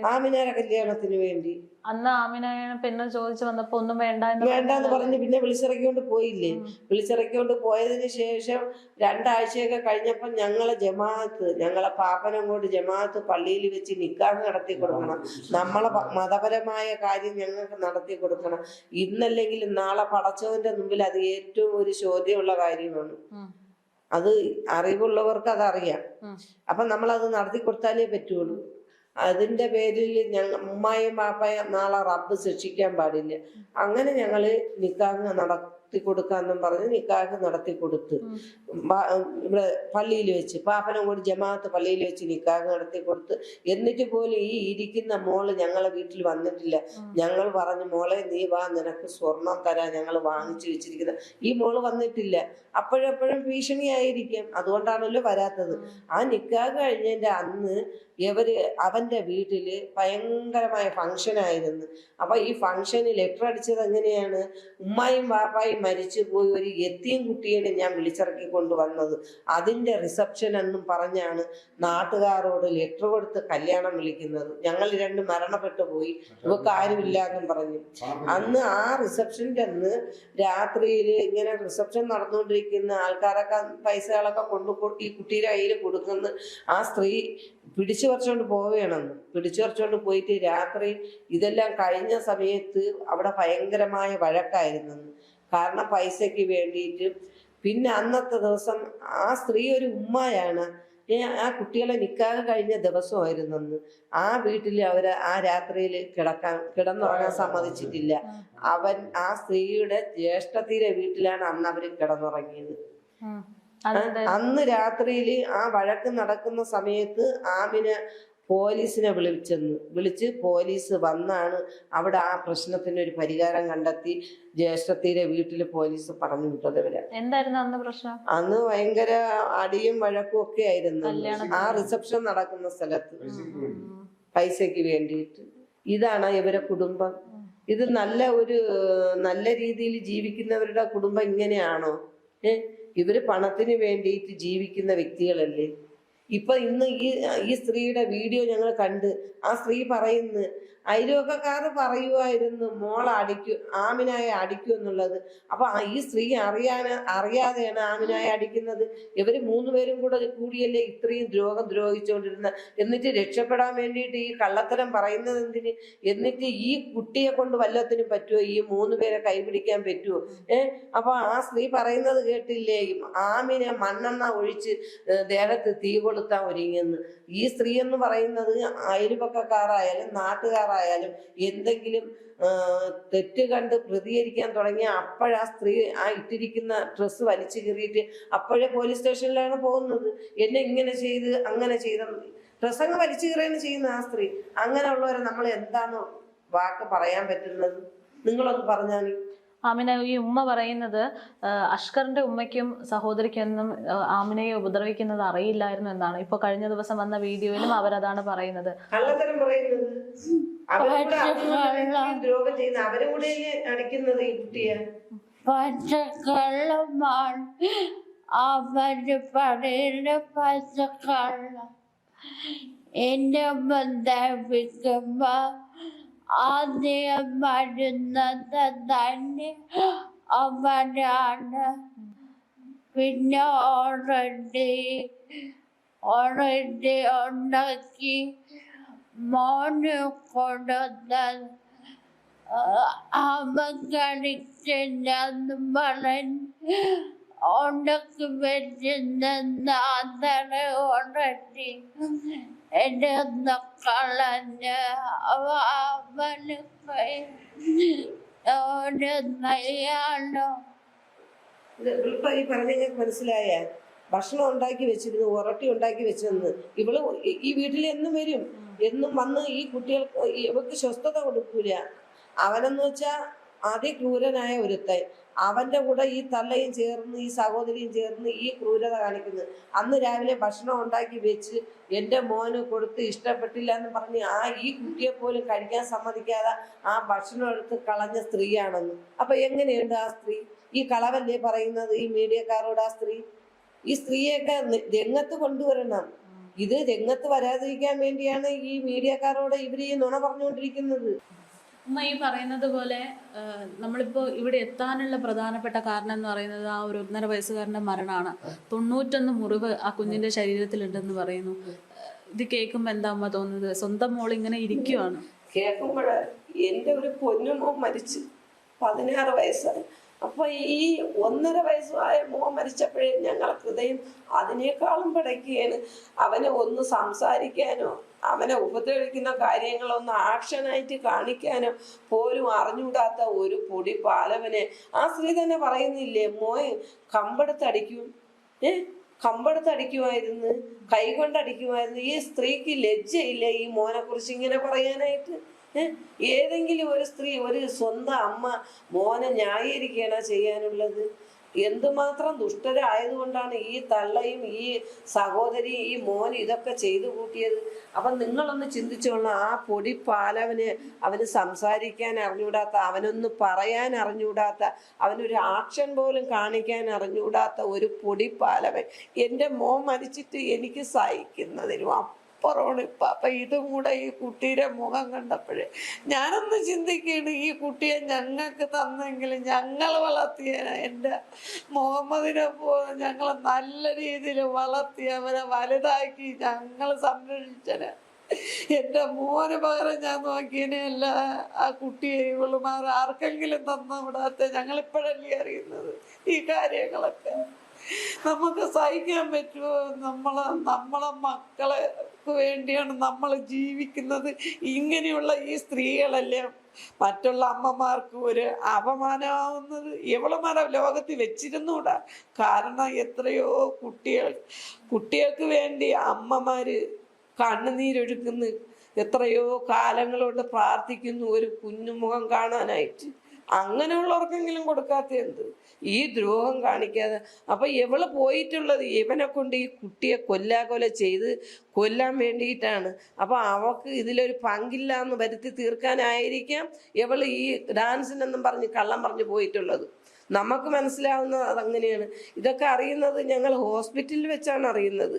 ആമിനാരെ കല്യാണത്തിന് വേണ്ടി. അന്ന് ആമിനായ പെണ്ണ് ചോദിച്ചു വന്നപ്പോ ഒന്നും വേണ്ടെന്ന് പറഞ്ഞ് പിന്നെ വിളിച്ചിറക്കിക്കൊണ്ട് പോയില്ലേ. വിളിച്ചിറക്കിക്കൊണ്ട് പോയതിന് ശേഷം 2 ആഴ്ചയൊക്കെ കഴിഞ്ഞപ്പോൾ ഞങ്ങളെ പാപ്പനങ്ങോട്ട് ജമാഅത്ത് പള്ളിയിൽ വെച്ച് നിക്കാഹ് നടത്തി കൊടുക്കണം. നമ്മളെ മതപരമായ കാര്യം ഞങ്ങൾക്ക് നടത്തി കൊടുക്കണം. ഇന്നല്ലെങ്കിൽ നാളെ പടച്ചവന്റെ മുമ്പിൽ അത് ഏറ്റവും ഒരു ചോദ്യമുള്ള കാര്യമാണ്. അത് അറിവുള്ളവർക്ക് അതറിയാം. അപ്പൊ നമ്മളത് നടത്തി കൊടുത്താലേ പറ്റുള്ളൂ. അതിന്റെ പേരിൽ ഉമ്മായും പാപ്പായും നാളെ റബ്ബ് ശിക്ഷിക്കാൻ പാടില്ല. അങ്ങനെ ഞങ്ങള് നിക്കാഹ് നടത്തി കൊടുക്കാന്നും പറഞ്ഞ് നിക്കാഹ് നടത്തി കൊടുത്ത് ഇവിടെ പള്ളിയിൽ വെച്ച് പാപ്പനം കൂടി ജമാഅത്ത് പള്ളിയിൽ വെച്ച് നിക്കാഹ് നടത്തി കൊടുത്ത്. എന്നിട്ട് പോലും ഈ ഇരിക്കുന്ന മോള് ഞങ്ങളെ വീട്ടിൽ വന്നിട്ടില്ല. ഞങ്ങൾ പറഞ്ഞു, മോളെ നീ വാ, നിനക്ക് സ്വർണം തരാൻ ഞങ്ങൾ വാങ്ങിച്ചു വെച്ചിരിക്കുന്ന. ഈ മോള് വന്നിട്ടില്ല. അപ്പോഴെപ്പോഴും ഭീഷണിയായിരിക്കാം, അതുകൊണ്ടാണല്ലോ വരാത്തത്. ആ നിക്കാഹ് കഴിഞ്ഞതിന്റെ അന്ന് അവന്റെ വീട്ടില് ഭയങ്കരമായ ഫംഗ്ഷൻ ആയിരുന്നു. അപ്പൊ ഈ ഫംഗ്ഷന് ലെറ്റർ അടിച്ചത് എങ്ങനെയാണ്? ഉമ്മായും പാപ്പായും മരിച്ചു പോയി ഒരു യത്തീം കുട്ടിയെ ഞാൻ വിളിച്ചിറക്കി കൊണ്ടുവന്നത്, അതിന്റെ റിസപ്ഷൻ എന്നും പറഞ്ഞാണ് നാട്ടുകാരോട് ലെറ്റർ കൊടുത്ത് കല്യാണം വിളിക്കുന്നത്. ഞങ്ങൾ 2 മരണപ്പെട്ടു പോയി, ഇവക്ക് ആരുമില്ല എന്നും പറഞ്ഞു. അന്ന് ആ റിസപ്ഷന്റെ അന്ന് രാത്രിയിൽ ഇങ്ങനെ റിസപ്ഷൻ നടന്നുകൊണ്ടിരിക്കുന്ന ആൾക്കാരൊക്കെ പൈസകളൊക്കെ ഈ കുട്ടിയുടെ കയ്യിൽ കൊടുക്കുന്ന ആ സ്ത്രീ പിടിച്ചു പറിച്ചോണ്ട് പോവുകയാണെന്ന്. പിടിച്ചു പറിച്ചോണ്ട് പോയിട്ട് രാത്രി ഇതെല്ലാം കഴിഞ്ഞ സമയത്ത് അവിടെ ഭയങ്കരമായ വഴക്കായിരുന്നെന്ന്. കാരണം പൈസയ്ക്ക് വേണ്ടിയിട്ട്. പിന്നെ അന്നത്തെ ദിവസം ആ സ്ത്രീ ഒരു ഉമ്മയാണ്. ആ കുട്ടികളെ നിക്കാഹ് കഴിഞ്ഞ ദിവസമായിരുന്നു അന്ന്. ആ വീട്ടിൽ അവര് ആ രാത്രിയിൽ കിടന്നുറങ്ങാൻ സമ്മതിച്ചിട്ടില്ല. ആ സ്ത്രീയുടെ ജ്യേഷ്ഠത്തിയുടെ വീട്ടിലാണ് അന്ന് അവര് കിടന്നുറങ്ങിയത്. അന്ന് രാത്രിയിൽ ആ വഴക്ക് നടക്കുന്ന സമയത്ത് ആമിന പോലീസിനെ വിളിച്ച് പോലീസ് വന്നാണ് അവിടെ ആ പ്രശ്നത്തിന് ഒരു പരിഹാരം കണ്ടെത്തി ജ്യേഷ്ഠത്തിയുടെ വീട്ടിൽ പോലീസ് പറഞ്ഞു വിട്ടത്. എന്തായിരുന്നു അന്ന് പ്രശ്നം? അന്ന് ഭയങ്കര അടിയും വഴക്കും ഒക്കെ ആയിരുന്നു ആ റിസപ്ഷൻ നടക്കുന്ന സ്ഥലത്ത്, പൈസക്ക് വേണ്ടിയിട്ട്. ഇതാണ് ഇവരെ കുടുംബം. ഇത് നല്ല രീതിയിൽ ജീവിക്കുന്നവരുടെ കുടുംബം ഇങ്ങനെയാണോ? ഇവര് പണത്തിന് വേണ്ടിയിട്ട് ജീവിക്കുന്ന വ്യക്തികളല്ലേ? ഇപ്പൊ ഇന്ന് ഈ സ്ത്രീയുടെ വീഡിയോ ഞങ്ങൾ കണ്ട് ആ സ്ത്രീ പറയുന്നു, അയൽവക്കക്കാര് പറയുമായിരുന്നു ആമിനായെ അടിക്കും എന്നുള്ളത്. അപ്പൊ ഈ സ്ത്രീ അറിയാതെയാണ് ആമിനായെ അടിക്കുന്നത്. ഇവര് 3 പേരും കൂടിയല്ലേ ഇത്രയും ദ്രോഹിച്ചുകൊണ്ടിരുന്ന. എന്നിട്ട് രക്ഷപ്പെടാൻ വേണ്ടിയിട്ട് ഈ കള്ളത്തരം പറയുന്നത് എന്തിന്? എന്നിട്ട് ഈ കുട്ടിയെ കൊണ്ട് വല്ലത്തിനും പറ്റുമോ? ഈ 3 പേരെ കൈപിടിക്കാൻ പറ്റുമോ? അപ്പൊ ആ സ്ത്രീ പറയുന്നത് കേട്ടില്ലേ, ആമിനെ മണ്ണെണ്ണ ഒഴിച്ച് ദേഹത്ത് തീ കൊളുത്താൻ ഒരുങ്ങിയെന്ന്. ഈ സ്ത്രീ എന്ന് പറയുന്നത് അയൽപക്കക്കാരായാലും നാട്ടുകാരായാലും എന്തെങ്കിലും തെറ്റ് കണ്ട് പ്രതികരിക്കാൻ തുടങ്ങിയ അപ്പോഴാ സ്ത്രീ ആ ഇട്ടിരിക്കുന്ന ഡ്രസ്സ് വലിച്ചു കീറിയിട്ട് അപ്പോഴേ പോലീസ് സ്റ്റേഷനിലാണ് പോകുന്നത്. എന്നെ ഇങ്ങനെ ചെയ്ത് അങ്ങനെ ചെയ്ത ഡ്രസ്സങ്ങ് വലിച്ചു കീറുകയാണ് ചെയ്യുന്നത് ആ സ്ത്രീ. അങ്ങനെയുള്ളവരെ നമ്മൾ എന്താണ് വാക്ക് പറയാൻ പറ്റുന്നത്? നിങ്ങളൊന്ന് പറഞ്ഞാൽ. ആമിന, ഈ ഉമ്മ പറയുന്നത് അഷ്കറിന്റെ ഉമ്മയ്ക്കും സഹോദരിക്കൊന്നും ആമിനയെ ഉപദ്രവിക്കുന്നത് അറിയില്ലായിരുന്നു എന്നാണ്. ഇപ്പൊ കഴിഞ്ഞ ദിവസം വന്ന വീഡിയോയിലും അവരതാണ് പറയുന്നത്. കള്ളത്തരം പറയുന്നത്. ദ്രോഹം ചെയ്യുന്ന അവരും കൂടെ അടിക്കുന്നത് ഈ കുട്ടിയെ. പച്ചക്കള്ളമാണ് അവര് പറയുന്ന പച്ചക്കള്ളം. എന്റെ ബന്ധിക്കുമ്പോ ആദ്യം വരുന്നത് തന്നെ അവരാണ്. പിന്നെ ഓൾറെഡി ഉണ്ടാക്കി മോന് കൊടുത്തത് അവൻ കളിച്ചെന്നു പറഞ്ഞ് ഉണ്ടാക്കി വെച്ചിരുന്ന അതരെ ഓൾറെഡി എന്റെ കളഞ്ഞ് അവന് നെയ്യാണോ. ഇപ്പൊ ഈ പറഞ്ഞ മനസ്സിലായ? ഭക്ഷണം ഉണ്ടാക്കി വെച്ചിരുന്നു, ഉറട്ടി ഉണ്ടാക്കി വെച്ചിരുന്നു. ഇവള് ഈ വീട്ടിൽ എന്നും വരും, എന്നും വന്ന് ഈ കുട്ടികൾക്ക് ഇവർക്ക് സ്വസ്ഥത കൊടുക്കൂല. അവനെന്ന് വെച്ചാ അതിക്രൂരനായ ഒരുത്തൻ. അവന്റെ കൂടെ ഈ തള്ളയും ചേർന്ന് ഈ സഹോദരിയും ചേർന്ന് ഈ ക്രൂരത കാണിക്കുന്നത്. അന്ന് രാവിലെ ഭക്ഷണം ഉണ്ടാക്കി വെച്ച് എൻ്റെ മോന് കൊടുത്ത് ഇഷ്ടപ്പെട്ടില്ല എന്ന് പറഞ്ഞ് ഈ കുട്ടിയെ പോലും കഴിക്കാൻ സമ്മതിക്കാതെ ആ ഭക്ഷണം എടുത്ത് കളഞ്ഞ സ്ത്രീയാണെന്ന്. അപ്പൊ എങ്ങനെയുണ്ട് ആ സ്ത്രീ? ഈ കളവല്ലേ പറയുന്നത് ഈ മീഡിയക്കാരോട് ആ സ്ത്രീ? ഈ സ്ത്രീയൊക്കെ രംഗത്ത് കൊണ്ടുവരണം. ഇത് രംഗത്ത് വരാതിരിക്കാൻ വേണ്ടിയാണ് ഈ മീഡിയക്കാരോട് ഇവര് ഈ നുണ പറഞ്ഞുകൊണ്ടിരിക്കുന്നത്. ഉമ്മ ഈ പറയുന്നത് പോലെ നമ്മളിപ്പോൾ ഇവിടെ എത്താനുള്ള പ്രധാനപ്പെട്ട കാരണം എന്ന് പറയുന്നത് ആ ഒരു 1.5 വയസ്സുകാരൻ്റെ മരണമാണ്. 91 മുറിവ് ആ കുഞ്ഞിൻ്റെ ശരീരത്തിലുണ്ടെന്ന് പറയുന്നു. ഇത് കേൾക്കുമ്പോൾ എന്താ അമ്മ തോന്നുന്നത്? സ്വന്തം മോൾ ഇങ്ങനെ ഇരിക്കുവാണ്. കേൾക്കുമ്പോൾ എൻ്റെ ഒരു പൊന്നുമോ മരിച്ച് 16 വയസ്സായി. അപ്പൊ ഈ 1.5 വയസ്സായ മോൻ മരിച്ചപ്പോഴേ ഞങ്ങളെ ഹൃദയം അതിനേക്കാളും പിടയ്ക്കുകയാണ്. അവനെ ഒന്ന് സംസാരിക്കാനോ അവനെ ഉപദ്രവിക്കുന്ന കാര്യങ്ങളൊന്ന് ആക്ഷനായിട്ട് കാണിക്കാനോ പോലും അറിഞ്ഞൂടാത്ത ഒരു പൊടി പാലവനെ ആ സ്ത്രീ തന്നെ പറയുന്നില്ലേ, മോൻ കമ്പെടുത്തടിക്കും, കമ്പെടുത്തടിക്കുമായിരുന്നു, കൈകൊണ്ടടിക്കുമായിരുന്നു. ഈ സ്ത്രീക്ക് ലജ്ജയില്ലേ ഈ മോനെ കുറിച്ച് ഇങ്ങനെ പറയാനായിട്ട്? ഏതെങ്കിലും ഒരു സ്ത്രീ, ഒരു സ്വന്തം അമ്മ മോനെ ന്യായീകരിക്കുകയാണ് ചെയ്യാനുള്ളത്? എന്തുമാത്രം ദുഷ്ടരായതുകൊണ്ടാണ് ഈ തള്ളയും ഈ സഹോദരിയും ഈ മോനും ഇതൊക്കെ ചെയ്തു കൂട്ടിയത്. അപ്പം നിങ്ങളൊന്ന് ചിന്തിച്ചോളാം. ആ പൊടി പാലവന് അവന് സംസാരിക്കാൻ അറിഞ്ഞൂടാത്ത, അവനൊന്ന് പറയാൻ അറിഞ്ഞൂടാത്ത, അവനൊരു ആക്ഷൻ പോലും കാണിക്കാൻ അറിഞ്ഞൂടാത്ത ഒരു പൊടി പാലവൻ എൻ്റെ മോൻ മരിച്ചിട്ട് എനിക്ക് സഹിക്കുന്നതിനും അപ്പുറമാണ് ഇപ്പം. അപ്പം ഇതും കൂടെ ഈ കുട്ടിയുടെ മുഖം കണ്ടപ്പോഴേ ഞാനൊന്ന് ചിന്തിക്കുകയാണ്, ഈ കുട്ടിയെ ഞങ്ങൾക്ക് തന്നെങ്കിൽ ഞങ്ങൾ വളർത്തിയ എൻ്റെ മുഹമ്മദിനെ പോലെ ഞങ്ങൾ നല്ല രീതിയിൽ വളർത്തി അവരെ വലുതാക്കി ഞങ്ങൾ സംരക്ഷിച്ചനെ. എൻ്റെ മോന് പകരം ഞാൻ നോക്കിയതിനെയല്ല ആ കുട്ടിയെ ഇവളുമാർ ആർക്കെങ്കിലും തന്നു വിടാത്ത. ഞങ്ങളിപ്പോഴല്ലേ അറിയുന്നത് ഈ കാര്യങ്ങളൊക്കെ. നമുക്ക് സഹിക്കാൻ പറ്റുമോ? നമ്മളെ മക്കളെക്ക് വേണ്ടിയാണ് നമ്മൾ ജീവിക്കുന്നത്. ഇങ്ങനെയുള്ള ഈ സ്ത്രീകളെല്ലാം മറ്റുള്ള അമ്മമാർക്ക് ഒരു അപമാനമാവുന്നത് എവളുമാരെ ലോകത്തിൽ വെച്ചിരുന്നൂടാ. കാരണം എത്രയോ കുട്ടികൾക്ക് വേണ്ടി അമ്മമാര് കണ്ണുനീരൊഴുക്കുന്നു, എത്രയോ കാലങ്ങളോട് പ്രാർത്ഥിക്കുന്നു ഒരു കുഞ്ഞുമുഖം കാണാനായിട്ട്. അങ്ങനെയുള്ളവർക്കെങ്കിലും കൊടുക്കാത്ത എന്ത് ഈ ദ്രോഹം കാണിക്കാതെ? അപ്പൊ ഇവള് പോയിട്ടുള്ളത് ഇവനെ കൊണ്ട് ഈ കുട്ടിയെ കൊല്ലാകൊല ചെയ്ത് കൊല്ലാൻ വേണ്ടിയിട്ടാണ്. അപ്പൊ അവക്ക് ഇതിലൊരു പങ്കില്ല എന്ന് വരുത്തി തീർക്കാനായിരിക്കാം ഇവള് ഈ ഡാൻസിനെന്നും പറഞ്ഞ് കള്ളം പറഞ്ഞു പോയിട്ടുള്ളത്. നമുക്ക് മനസ്സിലാവുന്നത് അതങ്ങനെയാണ്. ഇതൊക്കെ അറിയുന്നത് ഞങ്ങൾ ഹോസ്പിറ്റലിൽ വെച്ചാണ് അറിയുന്നത്.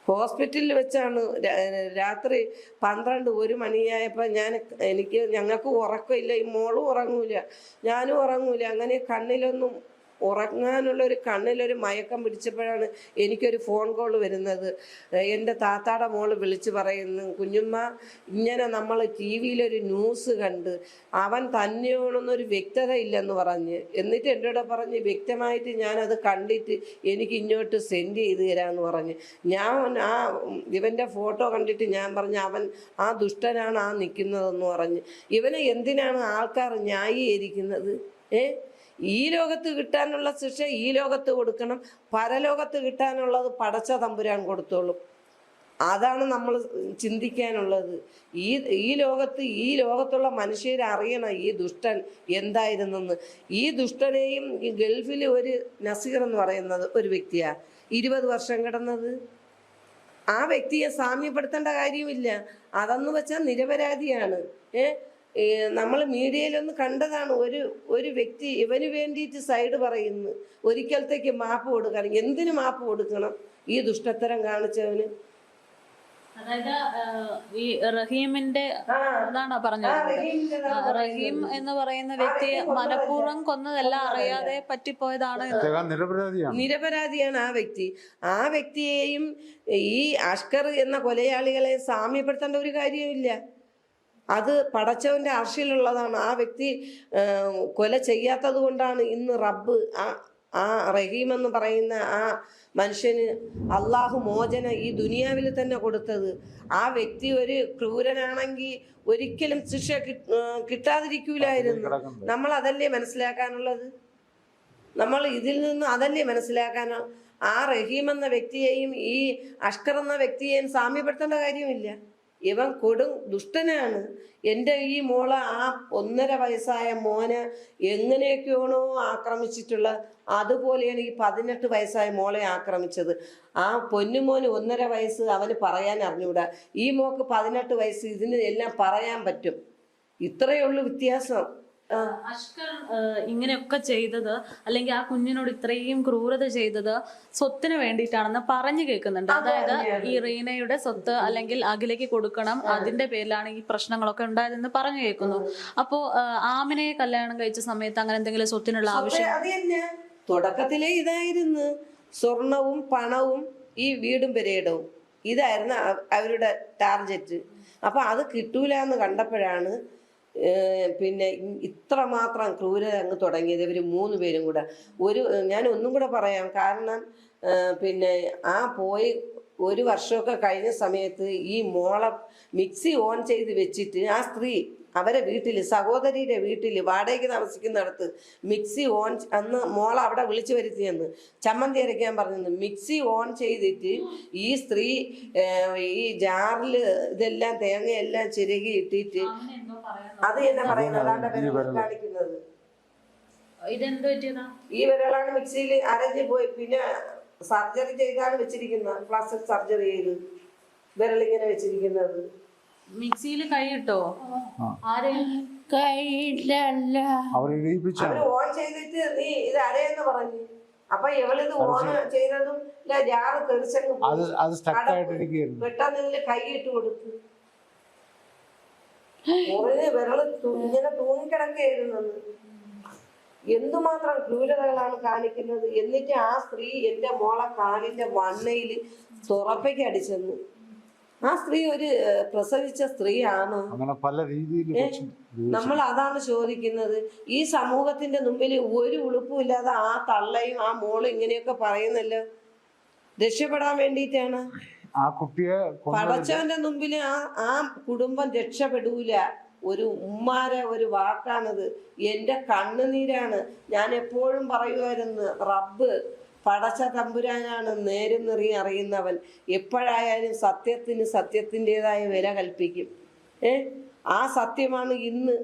ഹോസ്പിറ്റലിൽ വെച്ചാണ് രാത്രി 12-1 മണിയായപ്പോൾ ഞങ്ങൾക്ക് ഉറക്കമില്ല, ഈ മോളും ഉറങ്ങൂല, ഞാനും ഉറങ്ങൂല. അങ്ങനെ കണ്ണിലൊന്നും ഉറങ്ങാനുള്ളൊരു കണ്ണിലൊരു മയക്കം പിടിച്ചപ്പോഴാണ് എനിക്കൊരു ഫോൺ കോൾ വരുന്നത്. എൻ്റെ താത്താടെ മോള് വിളിച്ച് പറയുന്നു, കുഞ്ഞുമ്മ ഇങ്ങനെ നമ്മൾ ടി വിയിലൊരു ന്യൂസ് കണ്ട് അവൻ തന്നെയാണെന്നൊരു വ്യക്തത ഇല്ലെന്ന് പറഞ്ഞ്. എന്നിട്ട് എന്നോട് പറഞ്ഞ് വ്യക്തമായിട്ട് ഞാനത് കണ്ടിട്ട് എനിക്ക് ഇങ്ങോട്ട് സെൻഡ് ചെയ്ത് തരാമെന്ന് പറഞ്ഞ്. ഞാൻ ഇവൻ്റെ ഫോട്ടോ കണ്ടിട്ട് ഞാൻ പറഞ്ഞു അവൻ ആ ദുഷ്ടനാണ് ആ നിൽക്കുന്നതെന്ന് പറഞ്ഞ്. ഇവനെ എന്തിനാണ് ആൾക്കാർ ന്യായീകരിക്കുന്നത്? ഈ ലോകത്ത് കിട്ടാനുള്ള ശിക്ഷ ഈ ലോകത്ത് കൊടുക്കണം, പരലോകത്ത് കിട്ടാനുള്ളത് പടച്ച തമ്പുരാൻ കൊടുത്തോളും. അതാണ് നമ്മൾ ചിന്തിക്കാനുള്ളത്. ഈ ലോകത്തുള്ള മനുഷ്യരെ അറിയണം ഈ ദുഷ്ടൻ എന്തായിരുന്നെന്ന്. ഈ ദുഷ്ടനെയും ഈ ഗൾഫിൽ ഒരു നസീർ എന്ന് പറയുന്നത് ഒരു വ്യക്തിയാ 20 വർഷം കിടന്നത്. ആ വ്യക്തിയെ സാമ്യപ്പെടുത്തേണ്ട കാര്യമില്ല. അതെന്ന് വെച്ചാൽ നിരപരാധിയാണ്. നമ്മൾ മീഡിയയിലൊന്ന് കണ്ടതാണ്, ഒരു വ്യക്തി ഇവന് വേണ്ടിയിട്ട് സൈഡ് പറയുന്നു. ഒരിക്കലത്തേക്ക് മാപ്പ് കൊടുക്കണം. എന്തിനു മാപ്പ് കൊടുക്കണം ഈ ദുഷ്ടത്തരം കാണിച്ചവന്? അതായത് ഈ റഹീമിന്റെ ഇതാണ് പറഞ്ഞത്. റഹീം എന്ന് പറയുന്ന വ്യക്തി മനഃപൂർവ്വം കൊന്നതല്ല, അറിയാതെ പറ്റിപ്പോയതാണ്. നിരപരാധിയാണ് ആ വ്യക്തി. ആ വ്യക്തിയെയും ഈ അഷ്കർ എന്ന കൊലയാളികളെ സാമ്യപ്പെടുത്തേണ്ട ഒരു കാര്യമില്ല. അത് പടച്ചവന്റെ അർശിലുള്ളതാണ്. ആ വ്യക്തി കൊല ചെയ്യാത്തത് കൊണ്ടാണ് ഇന്ന് റബ്ബ് ആ റഹീം എന്ന് പറയുന്ന ആ മനുഷ്യന് അള്ളാഹു മോചന ഈ ദുനിയാവിൽ തന്നെ കൊടുത്തത്. ആ വ്യക്തി ഒരു ക്രൂരനാണെങ്കിൽ ഒരിക്കലും ശിക്ഷ കിട്ടാതിരിക്കൂലായിരുന്നു. നമ്മൾ അതല്ലേ മനസ്സിലാക്കാനുള്ളത്? നമ്മൾ ഇതിൽ നിന്ന് അതല്ലേ മനസ്സിലാക്കാനോ? ആ റഹീം എന്ന വ്യക്തിയെയും ഈ അഷ്കർ എന്ന വ്യക്തിയെയും സാമ്യപ്പെടുത്തേണ്ട കാര്യമില്ല. ഇവൻ കൊടും ദുഷ്ടനാണ്. എൻ്റെ ഈ മോളെ ആ 1.5 വയസ്സായ മോനെ എങ്ങനെയൊക്കെയാണോ ആക്രമിച്ചിട്ടുള്ളത് അതുപോലെയാണ് ഈ 18 വയസ്സായ മോളെ ആക്രമിച്ചത്. ആ പൊന്നുമോന് 1.5 വയസ്സ് അവന് പറയാൻ അറിഞ്ഞൂടാ. ഈ മോക്ക് 18 വയസ്സ്. ഇതിന് എല്ലാം പറയാൻ പറ്റും. ഇത്രയേ ഉള്ളൂ വ്യത്യാസം. അഷ്കർ ഇങ്ങനെയൊക്കെ ചെയ്തത്, അല്ലെങ്കിൽ ആ കുഞ്ഞിനോട് ഇത്രയും ക്രൂരത ചെയ്തത് സ്വത്തിന് വേണ്ടിയിട്ടാണെന്ന് പറഞ്ഞു കേൾക്കുന്നുണ്ട്. അതായത് ഈ റീനയുടെ സ്വത്ത് അല്ലെങ്കിൽ അഖിലേക്ക് കൊടുക്കണം, അതിന്റെ പേരിലാണ് ഈ പ്രശ്നങ്ങളൊക്കെ ഉണ്ടായതെന്ന് പറഞ്ഞു കേൾക്കുന്നു. അപ്പോ ആമിനയെ കല്യാണം കഴിച്ച സമയത്ത് അങ്ങനെ എന്തെങ്കിലും സ്വത്തിനുള്ള ആവശ്യം? അത് തന്നെ തുടക്കത്തിലേ ഇതായിരുന്നു. സ്വർണവും പണവും ഈ വീടും പെരയിടവും ഇതായിരുന്നു അവരുടെ ടാർഗറ്റ്. അപ്പൊ അത് കിട്ടൂല എന്ന് കണ്ടപ്പോഴാണ് പിന്നെ ഇത്രമാത്രം ക്രൂരത അങ്ങ് തുടങ്ങിയത്. ഇവർ 3 പേരും കൂടെ. ഞാൻ ഒന്നും കൂടെ പറയാം. കാരണം പിന്നെ ആ പോയി 1 വർഷമൊക്കെ കഴിഞ്ഞ സമയത്ത് ഈ മോളെ മിക്സി ഓൺ ചെയ്ത് വെച്ചിട്ട് ആ സ്ത്രീ അവരെ വീട്ടിൽ, സഹോദരിയുടെ വീട്ടിൽ വാടകയ്ക്ക് താമസിക്കുന്നിടത്ത് മിക്സി ഓൺ, അന്ന് മോളെ അവിടെ വിളിച്ചു വരുത്തിയെന്ന് ചമ്മന്തി അരയ്ക്കാൻ പറഞ്ഞെന്ന്. മിക്സി ഓൺ ചെയ്തിട്ട് ഈ സ്ത്രീ ഈ ജാറിൽ ഇതെല്ലാം തേങ്ങയെല്ലാം ചിരകി ഇട്ടിട്ട് അത് തന്നെ പറയുന്നത്. അതാണ്ട് കാണിക്കുന്നത് ഈ വിരളാണ് മിക്സിയിൽ അരഞ്ഞു പോയി. പിന്നെ സർജറി ചെയ്താണ് വെച്ചിരിക്കുന്നത്, പ്ലാസ്റ്റിക് സർജറി ചെയ്ത് വിരളിങ്ങനെ വെച്ചിരിക്കുന്നത്. മിക്സിയിൽ കൈയിട്ടോ? കൈയില്ലല്ല, അവര് ഓൺ ചെയ്തിട്ട് നീ ഇത് അരയെന്ന് പറഞ്ഞു. അപ്പൊ ഇവളിത് ഓൺ ചെയ്തതും ജാറ് തെറിച്ചങ്ങ് പെട്ടെന്ന് കൈ ഇട്ട് കൊടുത്തു. മുറിന് വിരള് ഇങ്ങനെ തൂങ്ങിക്കിടക്കുകയായിരുന്നു. എന്തുമാത്രം ക്രൂരതകളാണ് കാണിക്കുന്നത്. എന്നിട്ട് ആ സ്ത്രീ എന്റെ മോളെ കാലിന്റെ വണ്ണയിൽ തുറപ്പയ്ക്ക് അടിച്ചെന്നു. ആ സ്ത്രീ ഒരു പ്രസവിച്ച സ്ത്രീയാണോ? അങ്ങനെ പല രീതിയിൽ നമ്മൾ അതാണ് ചോദിക്കുന്നത്. ഈ സമൂഹത്തിന്റെ മുമ്പിൽ ഒരു ഉളുപ്പുമില്ലാതെ ആ തള്ളയും ആ മോളും ഇങ്ങനെയൊക്കെ പറയുന്നല്ലോ, രക്ഷപ്പെടാൻ വേണ്ടിയിട്ടാണ്. ആ കുട്ടിയെ പടച്ചവന്റെ മുമ്പിൽ ആ കുടുംബം രക്ഷപ്പെടൂല. ഒരു ഉമ്മാരെ ഒരു വാക്കാണത്. എൻ്റെ കണ്ണുനീരാണ്. ഞാൻ എപ്പോഴും പറയുമായിരുന്നു, റബ്ബ് പടച്ച തമ്പുരാനാണ് നേരും നിറയും അറിയുന്നവൻ. എപ്പോഴായാലും സത്യത്തിന് സത്യത്തിൻ്റെതായ വില കൽപ്പിക്കും. ആ സത്യമാണ് ഇന്ന്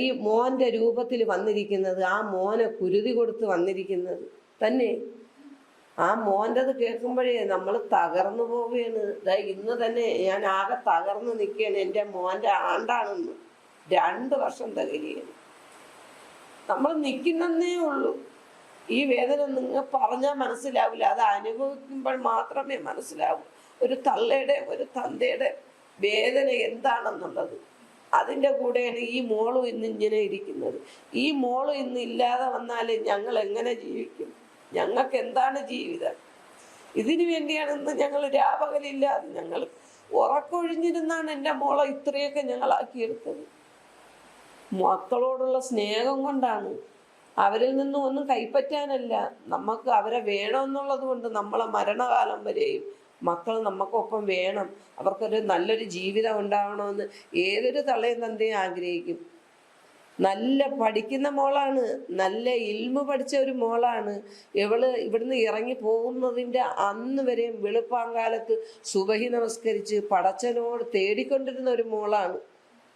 ഈ മോൻ്റെ രൂപത്തിൽ വന്നിരിക്കുന്നത്. ആ മോനെ കുരുതി കൊടുത്ത് വന്നിരിക്കുന്നത് തന്നെ. ആ മോൻ്റെത് കേൾക്കുമ്പോഴേ നമ്മൾ തകർന്നു പോവുകയാണ്. ഇന്ന് തന്നെ ഞാൻ ആകെ തകർന്ന് നിൽക്കുകയാണ്. എൻ്റെ മോൻ്റെ ആണ്ടാണെന്ന് 2 വർഷം തികയാണ്. നമ്മൾ നിൽക്കുന്നേ ഉള്ളൂ. ഈ വേദന നിങ്ങൾ പറഞ്ഞാൽ മനസ്സിലാവില്ല, അത് അനുഭവിക്കുമ്പോൾ മാത്രമേ മനസ്സിലാവൂ. ഒരു തള്ളയുടെ ഒരു തന്തയുടെ വേദന എന്താണെന്നുള്ളത്. അതിൻ്റെ കൂടെയാണ് ഈ മോളും ഇന്ന് ഇങ്ങനെ ഇരിക്കുന്നത്. ഈ മോളും ഇന്ന് ഇല്ലാതെ വന്നാൽ ഞങ്ങൾ എങ്ങനെ ജീവിക്കും? ഞങ്ങൾക്ക് എന്താണ് ജീവിതം? ഇതിനു വേണ്ടിയാണ് ഇന്ന് ഞങ്ങൾ രാപകലില്ലാതെ ഞങ്ങൾ ഉറക്കൊഴിഞ്ഞിരുന്നാണ് എൻ്റെ മോളെ ഇത്രയൊക്കെ ഞങ്ങളാക്കിയെടുത്തത്. മക്കളോടുള്ള സ്നേഹം കൊണ്ടാണ്. അവരിൽ നിന്നും ഒന്നും കൈപ്പറ്റാനല്ല. നമുക്ക് അവരെ വേണമെന്നുള്ളത് കൊണ്ട് നമ്മളെ മരണകാലം വരെയും മക്കൾ നമുക്കൊപ്പം വേണം. അവർക്കൊരു നല്ലൊരു ജീവിതം ഉണ്ടാവണമെന്ന് ഏതൊരു തള്ളയും തന്തയും ആഗ്രഹിക്കും. നല്ല പഠിക്കുന്ന മോളാണ്, നല്ല ഇൽമു പഠിച്ച ഒരു മോളാണ്. ഇവിടുന്ന് ഇറങ്ങി പോകുന്നതിൻ്റെ അന്ന് വരെയും വെളുപ്പാങ്കാലത്ത് സുബഹി നമസ്കരിച്ച് പടച്ചനോട് തേടിക്കൊണ്ടിരുന്ന ഒരു മോളാണ്.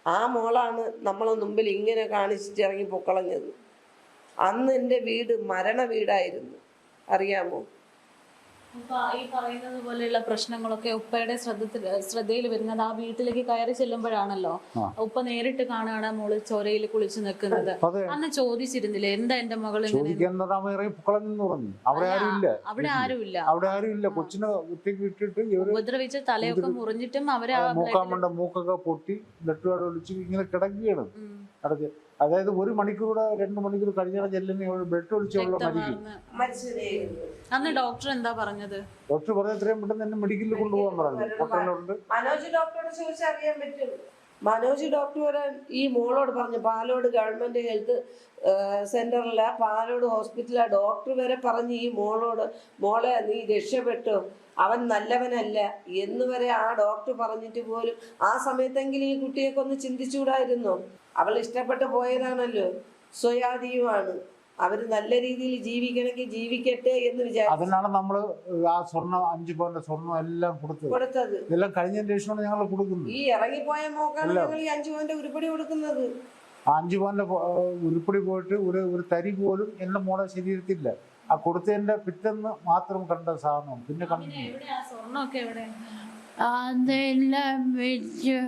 ആ മോളാണ് നമ്മളെ മുമ്പിൽ ഇങ്ങനെ കാണിച്ചിട്ട് ഇറങ്ങി പൊക്കളഞ്ഞത്. അന്ന് എൻ്റെ വീട് മരണ വീടായിരുന്നു, അറിയാമോ? ഈ പറയുന്നത് പോലെയുള്ള പ്രശ്നങ്ങളൊക്കെ ഉപ്പയുടെ ശ്രദ്ധയിൽ വരുന്നത് ആ വീട്ടിലേക്ക് കയറി ചെല്ലുമ്പോഴാണല്ലോ. ഉപ്പ നേരിട്ട് കാണുകയാണ് മോള് ചോരയിൽ കുളിച്ചു നിൽക്കുന്നത്. അന്ന് ചോദിച്ചിരുന്നില്ലേ എന്താ എന്റെ മകൾ അവിടെ ആരുമില്ല, കൊച്ചിനെ വിട്ടിട്ട് ഉപദ്രവിച്ച് തലയൊക്കെ മുറിഞ്ഞിട്ടും അവരെ മൂക്കൊക്കെ പൊട്ടി ബ്ലഡ് ഒളിച്ച് ഇങ്ങനെ കിടക്കുകയാണ്. അതായത് 1 മണിക്കൂർ 2 മണിക്കൂർ കഴിഞ്ഞാൽ ചെല്ലുന്ന ബ്ലഡ് ഒളിച്ചുള്ള മരിക്കും. അന്ന് ഡോക്ടർ എന്താ പറഞ്ഞത്? ഡോക്ടർ പറഞ്ഞ എത്രയും പെട്ടെന്ന് തന്നെ മെഡിക്കലിൽ കൊണ്ടുപോകാൻ പറഞ്ഞു. മനോജ് ഡോക്ടറോട് ചോദിച്ചറിയാൻ പറ്റും. മനോജ് ഡോക്ടർ ഈ മോളോട് പറഞ്ഞു, പാലോട് ഗവൺമെന്റ് ഹെൽത്ത് സെന്ററിലെ പാലോട് ഹോസ്പിറ്റലിലെ ഡോക്ടർ വരെ പറഞ്ഞു ഈ മോളോട്, മോളെ നീ രക്ഷപ്പെട്ടു, അവൻ നല്ലവനല്ല എന്ന് വരെ ആ ഡോക്ടർ പറഞ്ഞിട്ട് പോലും ആ സമയത്തെങ്കിലും ഈ കുട്ടിയൊക്കെ ഒന്ന് ചിന്തിച്ചുകൂടായിരുന്നു. അവൾ ഇഷ്ടപ്പെട്ട് പോയതാണല്ലോ, സ്വയാധീനമാണ്. അവര് നല്ല രീതിയിൽ ജീവിക്കണമെങ്കിൽ ജീവിക്കട്ടെ എന്ന് വിചാരിച്ചു. അതിനാണ് നമ്മള് ആ സ്വർണ്ണം 5 പവന്റെ സ്വർണ്ണം എല്ലാം കൊടുത്തത്. ഇതെല്ലാം കഴിഞ്ഞതിന് ശേഷമാണ് ഞങ്ങൾ കൊടുക്കുന്നത്. ഈ ഇറങ്ങിപ്പോയ മോക്കാണ് ഞങ്ങൾ ഈ 5 പവന്റെ ഉരുപ്പടി കൊടുക്കുന്നത്. 5 പവന്റെ ഉരുപ്പടി പോയിട്ട് ഒരു തരി പോലും എന്റെ മോളെ ശരീരത്തില്ല. ആ കൊടുത്തതിന്റെ പിറ്റെന്ന് മാത്രം കണ്ട സാധനം പിന്നെ കണ്ടിട്ടില്ല. അതെല്ലാം വെച്ചു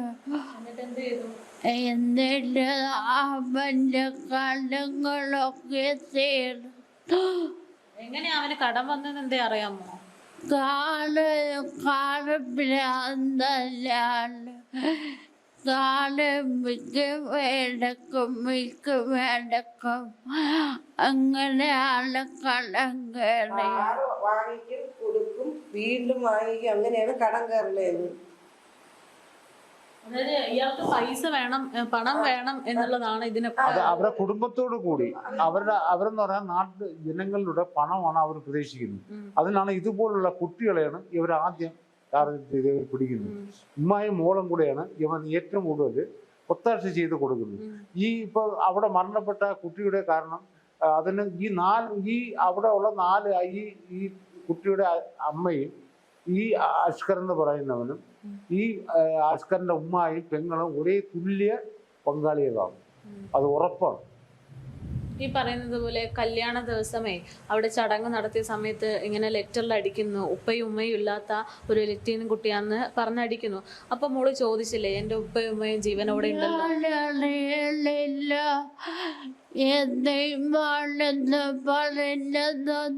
എന്നിട്ട് അവന്റെ കടങ്ങളൊക്കെ തീർന്നു. എങ്ങനെയാ അവന് കടം വന്നെന്ന് എന്തേ അറിയാമോ? ഭ്രാന്തല്ലാണ്ട് മിക്കും അങ്ങനെയാണ് കടം കയറി. വാങ്ങിക്കും, കൊടുക്കും, വീണ്ടും വാങ്ങിക്കും, അങ്ങനെയാണ് കടം കയറുന്നത്. അതായത് ഇയാൾക്ക് പൈസ വേണം, പണം വേണം എന്നുള്ളതാണ് ഇതിനൊക്കെ. അവരുടെ കുടുംബത്തോട് കൂടി അവരെന്ന് പറഞ്ഞാൽ നാട്ടു ജനങ്ങളുടെ പണമാണ് അവർ പ്രതീക്ഷിക്കുന്നത്. അതിനാണ് ഇതുപോലുള്ള കുട്ടികളെയാണ് ഇവർ ആദ്യം ടാർഗറ്റ് ചെയ്ത് പിടിക്കുന്നത്. ഉമ്മായും മോളും കൂടെയാണ് ഇവൻ ഏറ്റവും കൂടുതൽ ഒത്താശ ചെയ്ത് കൊടുക്കുന്നത്. ഇപ്പൊ അവിടെ മരണപ്പെട്ട കുട്ടിയുടെ കാരണം അതിന് ഈ അവിടെ ഉള്ള 4 ഈ കുട്ടിയുടെ അമ്മയും ഈ അഷ്കർ എന്ന് പറയുന്നവനും ഈ അഷ്കറിന്റെ ഉമ്മായും പെങ്ങളും ഒരേ തുല്യ പങ്കാളികളാണ്. അത് ഉറപ്പാണ്. ഈ പറയുന്നത് പോലെ കല്യാണ ദിവസമേ അവിടെ ചടങ്ങ് നടത്തിയ സമയത്ത് ഇങ്ങനെ ലെറ്ററിൽ അടിക്കുന്നു, ഉപ്പയും ഉമ്മയും ഇല്ലാത്ത ഒരു ലത്തീൻ കുട്ടിയാന്ന് പറഞ്ഞടിക്കുന്നു. അപ്പൊ മോള് ചോദിച്ചില്ലേ എൻ്റെ ഉപ്പയും ഉമ്മയും ജീവനോടെ ഉണ്ടല്ലോ? എന്തെന്ന് പറഞ്ഞതും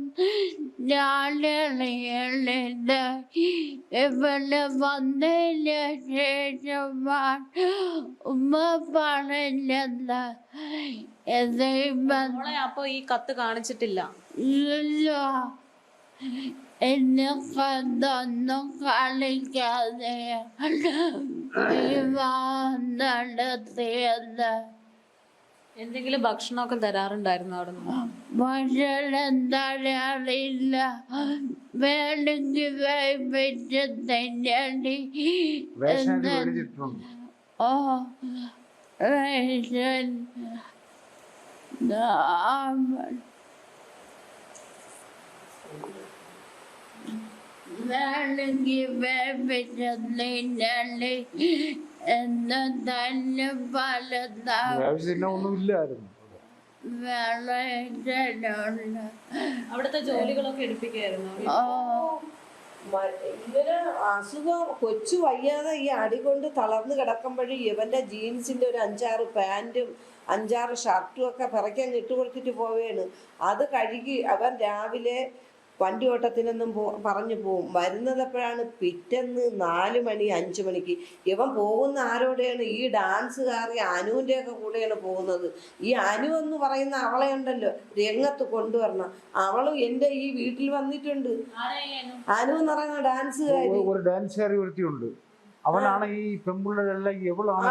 ഞാനറിയലില്ല. ഇവിടെ വന്നതിന് ശേഷമാണ് ഉമ്മ പറഞ്ഞത്. അപ്പൊ ഈ കത്ത് കാണിച്ചിട്ടില്ല? ഇല്ല, എന്നെ കണ്ടൊന്നും കളിക്കാതെ നടത്തിയത്. എന്തെങ്കിലും ഭക്ഷണമൊക്കെ തരാറുണ്ടായിരുന്നു അവിടെ നിന്ന്? ഭക്ഷണം തരാറില്ല. വേണമെങ്കിൽ വേവിച്ച് തന്നെയാണ്. ഓ റേഷൻ വേണമെങ്കിൽ വേവിച്ച് തന്നെയാണ് എന്ന് തന്നെ ഒന്നുമില്ലായിരുന്നു. അവിടുത്തെ ജോലികളൊക്കെ എടുപ്പിക്കായിരുന്നു. ഇവര് അസുഖം കൊച്ചു വയ്യാതെ ഈ അടി കൊണ്ട് തളർന്ന് കിടക്കുമ്പോഴും ഇവന്റെ ജീൻസിന്റെ ഒരു 5-6 പാൻറ്റും 5-6 ഷർട്ടും ഒക്കെ പിറക്കാൻ ഇട്ട് കൊടുത്തിട്ട് പോവുകയാണ്. അത് കഴുകി അവൻ രാവിലെ വണ്ടി ഓട്ടത്തിനൊന്നും പറഞ്ഞു പോവും. വരുന്നത് എപ്പോഴാണ്? പിറ്റേന്ന് 4 മണി 5 മണിക്ക്. ഇവൻ പോകുന്ന ആരോടെയാണ്? ഈ ഡാൻസുകാരി അനുവിൻ്റെ ഒക്കെ കൂടെയാണ് പോകുന്നത്. ഈ അനു എന്ന് പറയുന്ന അവളെ ഉണ്ടല്ലോ രംഗത്ത് കൊണ്ടുവരണം. അവളും എൻ്റെ ഈ വീട്ടിൽ വന്നിട്ടുണ്ട്. അനു എന്ന് പറയുന്ന ഡാൻസുകാരി, ഒരു ഡാൻസുകാരി ഒരുത്തിയുണ്ട്. അവളാണ് ഈ പെൺപിള്ളേരെല്ലാം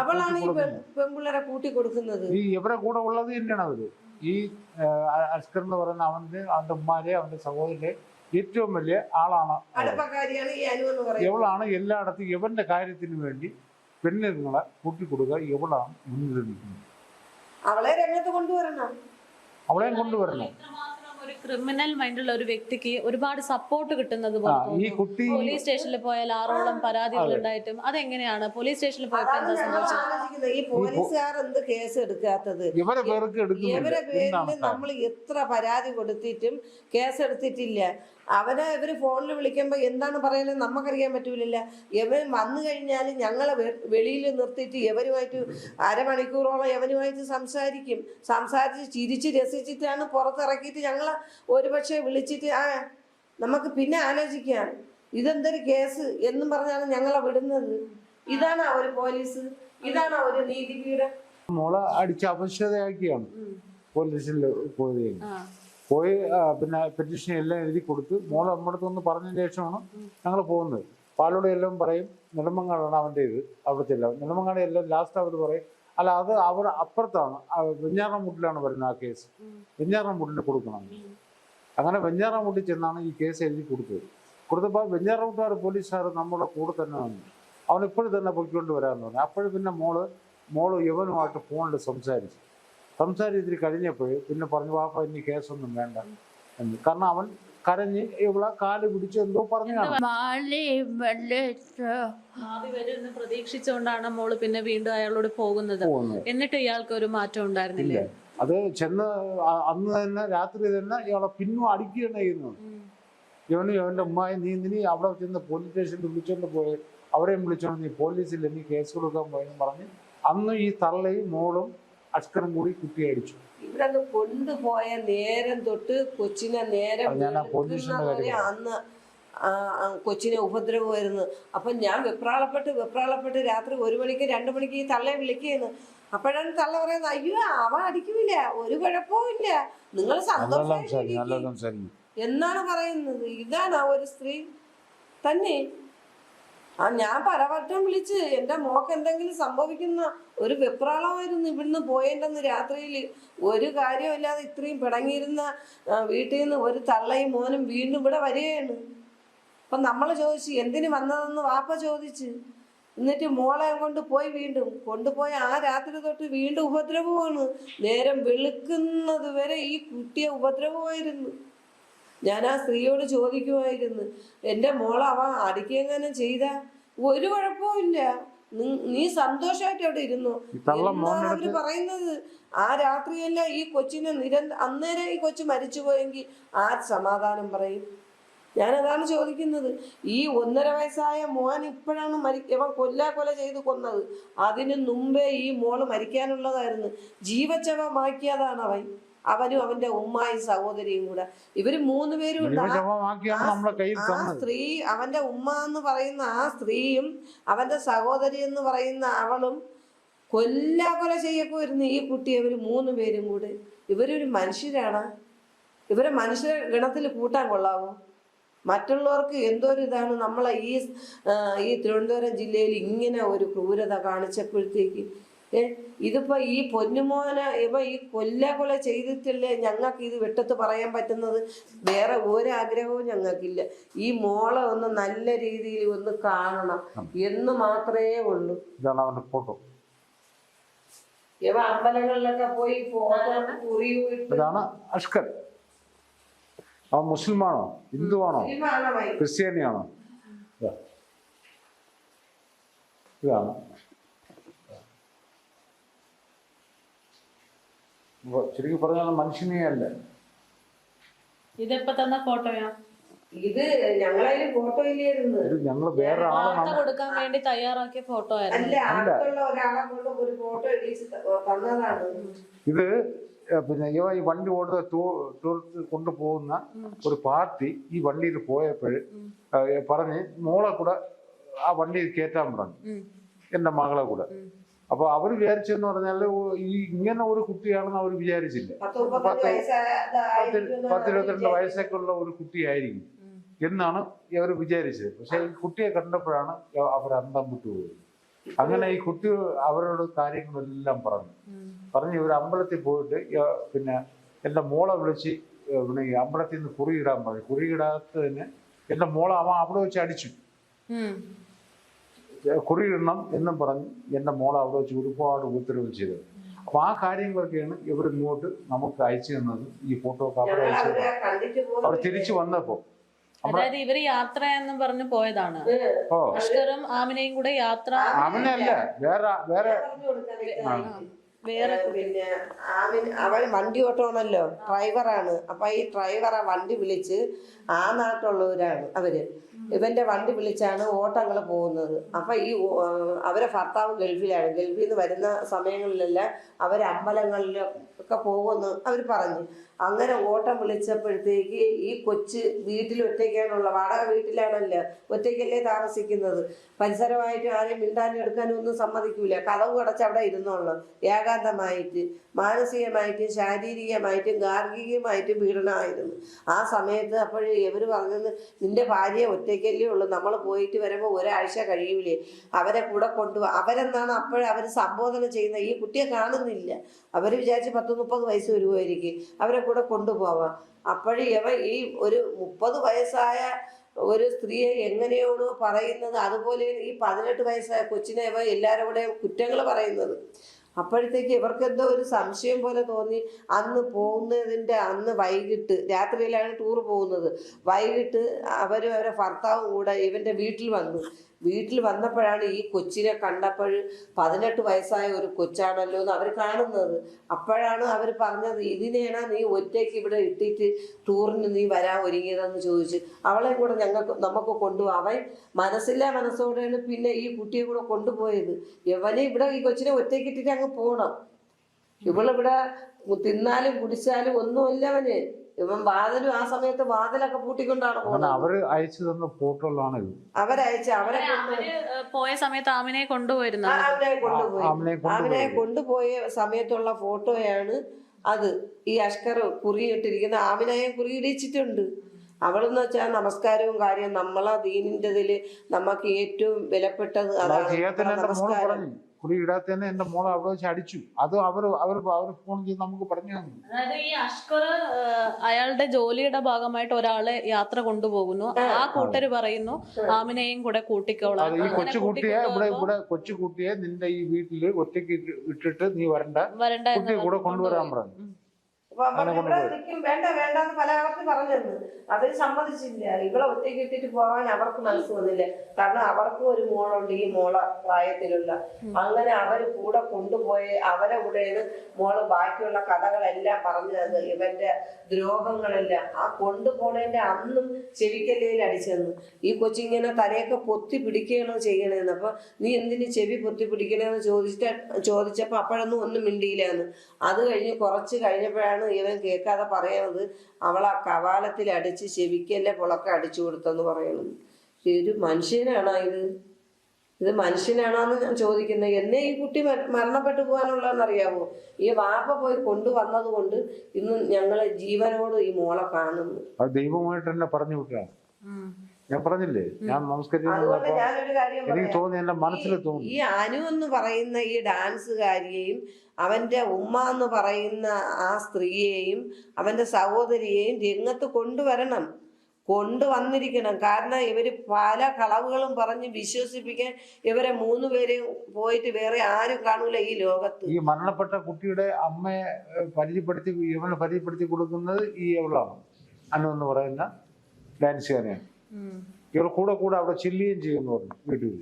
അവളാണ് ഈ പെൺപിള്ളേരെ കൂട്ടി കൊടുക്കുന്നത്. ഈ ഇവരെ കൂടെ ഉള്ളത് തന്നെയാണ് അവര്. ഈ അസ്കർ എന്ന് പറയുന്ന അവന്റെ ഉമ്മാരെ അവന്റെ സഹോദരന്റെ ഏറ്റവും വലിയ ആളാണ്. ഇവളാണ് എല്ലായിടത്തും ഇവന്റെ കാര്യത്തിന് വേണ്ടി പെണ്ണുങ്ങളെ കൂട്ടിക്കൊടുക്കുക. ഇവളാണ് മുന്നിൽ നിൽക്കുന്നത്. അവളെ രംഗത്ത് കൊണ്ടുവരണം, അവളെയും കൊണ്ടുവരണം. ഒരു ക്രിമിനൽ മൈൻഡുള്ള ഒരു വ്യക്തിക്ക് ഒരുപാട് സപ്പോർട്ട് കിട്ടുന്നത് പോലീസ് സ്റ്റേഷനിൽ പോയാൽ 6ഓളം പരാതികൾ ഉണ്ടായിട്ടും അതെങ്ങനെയാണ് പോലീസ് സ്റ്റേഷനിൽ പോയപ്പോ എന്താ സംഭവിച്ചത്? ഈ പോലീസുകാർ എന്ത് കേസ് എടുക്കാത്തത്? ഇവരെ പേരിൽ നമ്മൾ എത്ര പരാതി കൊടുത്തിട്ടും കേസ് എടുത്തിട്ടില്ല. ഇവര് ഫോണിൽ വിളിക്കുമ്പോ എന്താണ് പറയുന്നത് നമുക്കറിയാൻ പറ്റൂലില്ല. ഇവൻ വന്നു കഴിഞ്ഞാൽ ഞങ്ങളെ വെളിയിൽ നിർത്തിയിട്ട് ഇവരുമായിട്ട് അരമണിക്കൂറോളം ഇവനുമായിട്ട് സംസാരിച്ച് ചിരിച്ച് രസിച്ചിട്ടാണ് പുറത്തിറക്കിയിട്ട് ഞങ്ങളെ ഒരുപക്ഷെ വിളിച്ചിട്ട് നമുക്ക് പിന്നെ ആലോചിക്കാം ഇതെന്തൊരു കേസ് എന്നും പറഞ്ഞാണ് ഞങ്ങളെ വിടുന്നത്. ഇതാണ് ഒരു പോലീസ്, ഇതാണ് ഒരു നീതിപീഠം. മോളെ അടിച്ച് അപശ്യതയാക്കിയാണ് പോലീസിൽ പോയി പിന്നെ പെറ്റീഷൻ എല്ലാം എഴുതി കൊടുത്ത് മോളെ നമ്മുടെ അടുത്തൊന്ന് പറഞ്ഞതിന് ശേഷമാണ് ഞങ്ങൾ പോകുന്നത്. പാലോട് എല്ലാം പറയും നെടുമങ്ങാടാണ് അവൻ്റെ ഇത്, അവിടുത്തെ എല്ലാം നെടുമങ്ങാട് എല്ലാം ലാസ്റ്റ് അവർ പറയും അല്ല അത് അവിടെ അപ്പുറത്താണ് വെഞ്ഞാറമൂട്ടിലാണ് വരുന്നത് ആ കേസ്, വെഞ്ഞാറമൂട്ടിന് കൊടുക്കണം. അങ്ങനെ വെഞ്ഞാറമൂട്ടിൽ ചെന്നാണ് ഈ കേസ് എഴുതി കൊടുത്തപ്പോൾ വെഞ്ഞാറമൂട്ടുകാർ പോലീസുകാർ നമ്മുടെ കൂടെ തന്നെ വന്നു. അവനിപ്പോഴും തന്നെ പൊയ്ക്കൊണ്ട് വരാമെന്ന് പറഞ്ഞു. അപ്പോഴും പിന്നെ മോള് യവനുമായിട്ട് ഫോണിൽ സംസാരിച്ചിട്ട് കഴിഞ്ഞപ്പോൾ പിന്നെ പറഞ്ഞു വാപ്പ ഇനി കേസൊന്നും വേണ്ട എന്ന്. കാരണം അവൻ കരഞ്ഞ് ഇവിടെ കാല് പിടിച്ച് എന്തോ പറഞ്ഞാണ്. പ്രതീക്ഷിച്ചുകൊണ്ടാണ് മോള് പിന്നെ വീണ്ടും അയാളോട് പോകുന്നത്. എന്നിട്ട് ഇയാൾക്ക് ഒരു മാറ്റം ഉണ്ടായിരുന്നില്ല. അത് ചെന്ന് അന്ന് തന്നെ രാത്രി തന്നെ ഇയാളെ പിന്നും അടിക്കുകയാണ് ചെയ്യുന്നത്. ഇവന്റെ ഉമ്മായി നീ അവിടെ ചെന്ന് പോലീസ് സ്റ്റേഷനിൽ വിളിച്ചോണ്ട് പോയി അവരെയും വിളിച്ചോണ്ട് നീ പോലീസിൽ നീ കേസ് കൊടുക്കാൻ പോയെന്ന് പറഞ്ഞ് അന്ന് ഈ തള്ളയും മോളും അസ്കറും കൂടി കുട്ടിയെ അടിച്ചു. ഇവിടെ കൊണ്ടുപോയ നേരം തൊട്ട് കൊച്ചിനെ നേരം അന്ന് കൊച്ചിനെ ഉപദ്രവമായിരുന്നു. അപ്പം ഞാൻ വെപ്രാളപ്പെട്ട് രാത്രി 1 മണിക്ക് 2 മണിക്ക് ഈ തള്ളയെ വിളിക്കുകയാണ്. അപ്പോഴാണ് തള്ള പറയുന്നത് അയ്യോ അവ അടിക്കുന്നില്ല, ഒരു കുഴപ്പവും ഇല്ല, നിങ്ങൾ സന്തോഷം എന്നാണ് പറയുന്നത്. ഇതാണ് ആ ഒരു സ്ത്രീ തന്നെ. ഞാൻ പലവട്ടം വിളിച്ച് എൻ്റെ മോക്ക് എന്തെങ്കിലും സംഭവിക്കുന്ന ഒരു വെപ്രാളമായിരുന്നു. ഇവിടുന്ന് പോയേണ്ടെന്ന് രാത്രിയിൽ ഒരു കാര്യമില്ലാതെ ഇത്രയും പിടങ്ങിയിരുന്ന വീട്ടിൽ നിന്ന് ഒരു തള്ളയും മോനും വീണ്ടും ഇവിടെ വരികയാണ്. അപ്പം നമ്മൾ ചോദിച്ചു എന്തിന് വന്നതെന്ന് വാപ്പ ചോദിച്ച്. എന്നിട്ട് മോളെ വീണ്ടും കൊണ്ടുപോയ ആ രാത്രി തൊട്ട് വീണ്ടും ഉപദ്രവമാണ്. നേരം വെളുക്കുന്നത് വരെ ഈ കുട്ടിയെ ഉപദ്രവമായിരുന്നു. ഞാൻ ആ സ്ത്രീയോട് ചോദിക്കുമായിരുന്നു എൻ്റെ മോളെ അവ അടിക്കെങ്ങാനും ചെയ്ത ഒരു കുഴപ്പമില്ല, നീ സന്തോഷമായിട്ട് അവിടെ ഇരുന്നു എന്നാണ് അവര് പറയുന്നത്. ആ രാത്രിയല്ല ഈ കൊച്ചിനെ അന്നേരം ഈ കൊച്ചു മരിച്ചു പോയെങ്കിൽ ആര് സമാധാനം പറയും? ഞാനതാണ് ചോദിക്കുന്നത്. ഈ 1.5 വയസ്സായ മോൻ ഇപ്പോഴാണ് ഇവൻ കൊല ചെയ്ത് കൊന്നത്. അതിന് മുമ്പേ ഈ മോള് മരിക്കാനുള്ളതായിരുന്നു. ജീവച്ചവമാക്കിയതാണ് അവനും അവന്റെ ഉമ്മായും സഹോദരിയും കൂടെ. ഇവര് 3 പേരും ആ സ്ത്രീ, അവന്റെ ഉമ്മ എന്ന് പറയുന്ന ആ സ്ത്രീയും അവന്റെ സഹോദരി എന്ന് പറയുന്ന അവളും കൊല ചെയ്യപ്പോയിരുന്നു ഈ കുട്ടി. ഇവര് 3 പേരും കൂടെ. ഇവരൊരു മനുഷ്യരാണ്? ഇവരെ മനുഷ്യ ഗണത്തിൽ കൂട്ടാൻ കൊള്ളാവോ? മറ്റുള്ളവർക്ക് എന്തോരു ഇതാണ് നമ്മളെ ഈ തിരുവനന്തപുരം ജില്ലയിൽ ഇങ്ങനെ ഒരു ക്രൂരത കാണിച്ചപ്പോഴത്തേക്ക് ഇതിപ്പോ ഈ പൊന്നുമോനെ ഈ കൊല ചെയ്തിട്ടല്ലേ ഞങ്ങൾക്ക് ഇത് വെട്ടത്ത് പറയാൻ പറ്റുന്നത്. വേറെ ഒരാഗ്രഹവും ഞങ്ങൾക്കില്ല. ഈ മോളെ ഒന്ന് നല്ല രീതിയിൽ ഒന്ന് കാണണം എന്ന് മാത്രമേ ഉള്ളൂ. ഇതാണ് അവന്റെ ഫോട്ടോ. ഇവ അമ്പലങ്ങളിലൊക്കെ പോയി ഫോട്ടോ ഇതാണ് അഷ്കർ. അവൻ മുസ്ലിമാണോ, ഹിന്ദുവാണോ, ക്രിസ്ത്യാനിയാണോ? ഇതാണ് ശരിക്കും പറഞ്ഞാൽ മനുഷ്യനെ അല്ല. ഇതെപ്പോ തന്ന ഫോട്ടോയാ? ഇത് ഞങ്ങളതിൽ ഫോട്ടോ ഇല്ലായിരുന്നു. ഞങ്ങള് വേറെ ആളെ കൊടുക്കാൻ വേണ്ടി തയ്യാറാക്കിയ ഫോട്ടോ ആയിരുന്നു. അല്ല, അടുത്തുള്ള ഒരാളെ കൊണ്ട് ഒരു ഫോട്ടോ എടുത്ത് തന്നതാണ്. ഇത് പിന്നെ ഈ വണ്ടി ഓടുന്ന ടൂറിസ്റ്റ് കൊണ്ടുപോകുന്ന ഒരു പാർട്ടി ഈ വണ്ടിയിൽ പോയപ്പോൾ പറഞ്ഞ് മോളെ കൂടെ ആ വണ്ടിയിൽ കയറ്റാൻ പറഞ്ഞു, എന്റെ മകളെ കൂടെ. അപ്പൊ അവര് വിചാരിച്ചെന്ന് പറഞ്ഞാല് ഈ ഇങ്ങനെ ഒരു കുട്ടിയാണെന്ന് അവർ വിചാരിച്ചില്ല. 10-22 വയസ്സൊക്കെ ഉള്ള ഒരു കുട്ടിയായിരിക്കും എന്നാണ് ഇവർ വിചാരിച്ചത്. പക്ഷെ ഈ കുട്ടിയെ കണ്ടപ്പോഴാണ് അവർ അന്തം വിട്ടുപോയത്. അങ്ങനെ ഈ കുട്ടി അവരോട് കാര്യങ്ങളെല്ലാം പറഞ്ഞ് ഇവർ അമ്പലത്തിൽ പോയിട്ട് പിന്നെ എന്റെ മോളെ വിളിച്ച് പിന്നെ ഈ അമ്പലത്തിൽ നിന്ന് കുറിയിടാൻ പറഞ്ഞു. കുറിയിടാത്തതിന് എന്റെ മോളെ അവൻ അവിടെ വെച്ച് അടിച്ചു. കുറിയിടണം എന്നും പറഞ്ഞ് എന്റെ മോളെ അവിടെ വെച്ച് ഒരുപാട് ഉപദ്രവം ചെയ്തത്. അപ്പൊ ആ കാര്യങ്ങളൊക്കെയാണ് ഇവർ ഇങ്ങോട്ട് നമുക്ക് അയച്ചു തന്നത്. ഈ ഫോട്ടോ അവർ അയച്ചു അവർ തിരിച്ചു വന്നപ്പോ അതായത് ഇവര് യാത്ര എന്നും പറഞ്ഞു പോയതാണ്. അഷ്കറും ആമിനയും കൂടെ യാത്ര. ആമിനല്ല, വേറെ പിന്നെ അവൻ വണ്ടി ഓട്ടമാണല്ലോ, ഡ്രൈവറാണ്. അപ്പൊ ഈ ഡ്രൈവറെ വണ്ടി വിളിച്ച് ആ നാട്ടുള്ളവരാണ് അവര്. ഇവന്റെ വണ്ടി വിളിച്ചാണ് ഓട്ടങ്ങൾ പോകുന്നത്. അപ്പൊ ഈ അവരെ ഭർത്താവ് ഗൾഫിലാണ്. ഗൾഫിൽ നിന്ന് വരുന്ന സമയങ്ങളിലെല്ലാം അവർ അമ്പലങ്ങളിലൊക്കെ പോകുമെന്ന് അവർ പറഞ്ഞു. അങ്ങനെ ഓട്ടം വിളിച്ചപ്പോഴത്തേക്ക് ഈ കൊച്ച് വീട്ടിൽ ഒറ്റയ്ക്കാണുള്ള, വാടക വീട്ടിലാണല്ലോ, ഒറ്റയ്ക്കല്ലേ താമസിക്കുന്നത്. പരിസരമായിട്ട് ആരെയും മിണ്ടാനും എടുക്കാനും ഒന്നും സമ്മതിക്കൂല. കതവ് അടച്ച് അവിടെ ഇരുന്നോളൂ. ഏകാന്തമായിട്ട് മാനസികമായിട്ടും ശാരീരികമായിട്ടും ഗാർഹികമായിട്ടും പീഡനമായിരുന്നു ആ സമയത്ത്. അപ്പോഴേ ഇവർ പറഞ്ഞത്, നിന്റെ ഭാര്യയെ ഒറ്റയ്ക്കല്ലേ ഉള്ളൂ, നമ്മൾ പോയിട്ട് വരുമ്പോൾ ഒരാഴ്ച കഴിയൂലേ, അവരെ കൂടെ കൊണ്ടുപോകാം. അവരെന്നാണ് അവർ സംബോധന ചെയ്യുന്നത്. ഈ കുട്ടിയെ കാണുന്നില്ല. അവർ വിചാരിച്ച് 10-30 വയസ്സ് വരുമായിരിക്കും, അവരെ കൂടെ കൊണ്ടുപോവാം. അപ്പോഴേ ഈ ഒരു 30 വയസ്സായ ഒരു സ്ത്രീയെ എങ്ങനെയാണോ പറയുന്നത്, അതുപോലെ ഈ 18 വയസ്സായ കൊച്ചിനെ എല്ലാവരും കൂടെ കുറ്റങ്ങൾ പറയുന്നത്. അപ്പോഴത്തേക്ക് ഇവർക്ക് എന്തോ ഒരു സംശയം പോലെ തോന്നി. അന്ന് പോകുന്നതിൻ്റെ അന്ന് വൈകിട്ട്, രാത്രിയിലാണ് ടൂർ പോകുന്നത്, വൈകിട്ട് അവരും അവരെ ഭർത്താവും കൂടെ ഇവൻ്റെ വീട്ടിൽ വന്നപ്പോഴാണ് ഈ കൊച്ചിനെ കണ്ടപ്പോൾ 18 വയസ്സായ ഒരു കൊച്ചാണല്ലോ എന്ന് അവർ കാണുന്നത്. അപ്പോഴാണ് അവർ പറഞ്ഞത്, ഇതിനെയാണ് നീ ഒറ്റയ്ക്ക് ഇവിടെ ഇട്ടിട്ട് ടൂറിന് നീ വരാൻ ഒരുങ്ങിയതെന്ന് ചോദിച്ചു. അവളെ കൂടെ നമുക്ക് കൊണ്ടുപോകാം. അവൻ മനസ്സോടെയാണ് പിന്നെ ഈ കുട്ടിയെ കൂടെ കൊണ്ടുപോയത്. ഇവനെ ഇവിടെ ഈ കൊച്ചിനെ ഒറ്റയ്ക്ക് ഇട്ടിട്ട് അങ്ങ് പോകണം. ഇവളിവിടെ തിന്നാലും കുടിച്ചാലും ഒന്നുമില്ല അവന്. ഇവൻ വാതിലും ആ സമയത്ത് വാതിലൊക്കെ പൂട്ടിക്കൊണ്ടാണ് പോകുന്നത്. അവര് അയച്ചു തന്ന ഫോട്ടോകളാണ് ഇത്. അവരെ പോയ സമയത്ത് ആമിനെ കൊണ്ടുപോയിരുന്നു. ആമിനെ കൊണ്ടുപോയ സമയത്തുള്ള ഫോട്ടോയാണ് അത്. ഈ അഷ്കർ കുറിയിട്ടിരിക്കുന്ന ആമിനയെ കുറിയിടിച്ചിട്ടുണ്ട്. അവളെന്ന് വെച്ചാൽ നമസ്കാരവും കാര്യം നമ്മളെ ദീനിൻ്റെതിൽ നമുക്ക് ഏറ്റവും വിലപ്പെട്ടത് അതാണ് നമസ്കാരം. കുറി ഇടാത്തന്നെ എന്റെ മോളെ അവിടെ വെച്ച് അടിച്ചു. അത് അവർ ഫോൺ ചെയ്ത് നമുക്ക് പറഞ്ഞു തന്നു. അതായത് ഈ അഷ്കർ അയാളുടെ ജോലിയുടെ ഭാഗമായിട്ട് ഒരാളെ യാത്ര കൊണ്ടുപോകുന്നു. ആ കൂട്ടര് പറയുന്നു ആമിനെയും കൂടെ കൂട്ടിക്കോളാം. ഈ കൊച്ചുകുട്ടിയെ നിന്റെ ഈ വീട്ടില് ഒറ്റയ്ക്ക് ഇട്ടിട്ട് നീ വരണ്ട, കുട്ടിയെ കൂടെ കൊണ്ടുവരാൻ പറഞ്ഞു. വേണ്ടെന്ന് പലവർക്കും പറഞ്ഞിരുന്നു. അതിന് സമ്മതിച്ചില്ല. ഇവളെ ഒറ്റയ്ക്ക് ഇട്ടിട്ട് പോകാൻ അവർക്ക് മനസ്സ് വന്നില്ല. കാരണം അവർക്കും ഒരു മോളുണ്ട്, ഈ മോളെ പ്രായത്തിലുള്ള. അങ്ങനെ അവര് കൂടെ കൊണ്ടുപോയി അവരെ കൂടെയാണ് മോള് ബാക്കിയുള്ള കഥകളെല്ലാം പറഞ്ഞു തന്നത്. ഇവന്റെ ദ്രോഹങ്ങളെല്ലാം ആ കൊണ്ടുപോണേന്റെ അന്നും ചെവിക്കല്ലയിൽ അടിച്ചെന്ന്. ഈ കൊച്ചിങ്ങനെ തലയൊക്കെ പൊത്തി പിടിക്കുകയാണോ ചെയ്യണേന്ന്. അപ്പൊ നീ എന്തിന് ചെവി പൊത്തി പിടിക്കണേന്ന് ചോദിച്ചപ്പോ അപ്പോഴൊന്നും ഒന്നും മിണ്ടിയില്ലാന്ന്. അത് കഴിഞ്ഞ് കുറച്ച് കഴിഞ്ഞപ്പോഴാണ് ഇവൻ കേൾക്കാതെ പറയണത്, അവളാ കവാലത്തിൽ അടിച്ച് ചെവിക്കല്ലേ പൊളക്ക അടിച്ചു കൊടുത്തെന്ന് പറയണത്. ഒരു മനുഷ്യനാണോ ഇത് മനുഷ്യനാണോന്ന് ഞാൻ ചോദിക്കുന്നത്. എന്നെ ഈ കുട്ടി മരണപ്പെട്ടു പോകാനുള്ളതെന്നറിയാമോ? ഈ വാപ്പ പോയി കൊണ്ടുവന്നത് കൊണ്ട് ഇന്ന് ഞങ്ങളെ ജീവനോട് ഈ മോളെ കാണുന്നു. ദൈവമായിട്ട് തന്നെ പറഞ്ഞു വിട്ടാണ്. ഞാൻ പറഞ്ഞില്ലേ, ഞാൻ നമസ്കരിച്ചു അതുകൊണ്ട് ഞാനൊരു കാര്യം എനിക്ക് പറയാം. തോന്നി, എന്റെ മനസ്സിൽ തോന്നി. ഈ അനു എന്ന് പറയുന്ന ഈ ഡാൻസുകാരിയെയും അവന്റെ ഉമ്മ എന്ന് പറയുന്ന ആ സ്ത്രീയെയും അവന്റെ സഹോദരിയെയും രംഗത്ത് കൊണ്ടുവന്നിരിക്കണം. കാരണം ഇവര് പല കളവുകളും പറഞ്ഞ് വിശ്വസിപ്പിക്കാൻ ഇവരെ 3 പേരെയും പോയിട്ട് വേറെ ആരും കാണൂല ഈ ലോകത്ത്. ഈ മരണപ്പെട്ട കുട്ടിയുടെ അമ്മയെ ഇവനെ പരിചയപ്പെടുത്തി കൊടുക്കുന്നത് ഈ എവളാണ്, അനു എന്ന് പറയുന്ന ഡാൻസുകാരെയാണ്. ഇവർ കൂടെ അവിടെ ചില്ലുകയും ചെയ്യുന്നു വീട്ടിൽ.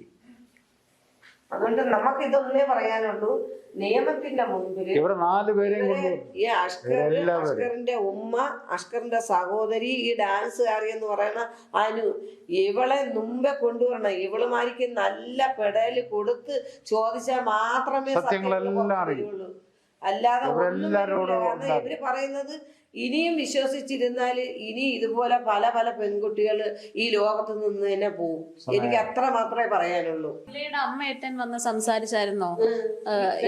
അതുകൊണ്ട് നമുക്ക് ഇതൊന്നേ പറയാനുള്ളൂ, നിയമത്തിന്റെ മുമ്പിൽ ഇവരെ 4 പേരെയും കൊണ്ട് ഈ അഷ്കറിന്റെ ഉമ്മ, അഷ്കറിന്റെ സഹോദരി, ഈ ഡാൻസുകാരി എന്ന് പറയുന്ന അനു, ഇവളെ മുമ്പേ കൊണ്ടുവരണം. ഇവളുമാർക്ക് നല്ല പെടല് കൊടുത്ത് ചോദിച്ചാൽ മാത്രമേ സത്യങ്ങളെല്ലാം അറിയുള്ളൂ. അല്ലാതെ ഇവര് പറയുന്നത് ഇനിയും വിശ്വസിച്ചിരുന്നാല് ഇനി ഇതുപോലെ പല പല പെൺകുട്ടികൾ ഈ ലോകത്ത് നിന്ന് തന്നെ പോകും. എനിക്ക് അത്ര മാത്രമേ പറയാനുള്ളൂ. അമ്മ എത്താൻ വന്ന് സംസാരിച്ചായിരുന്നോ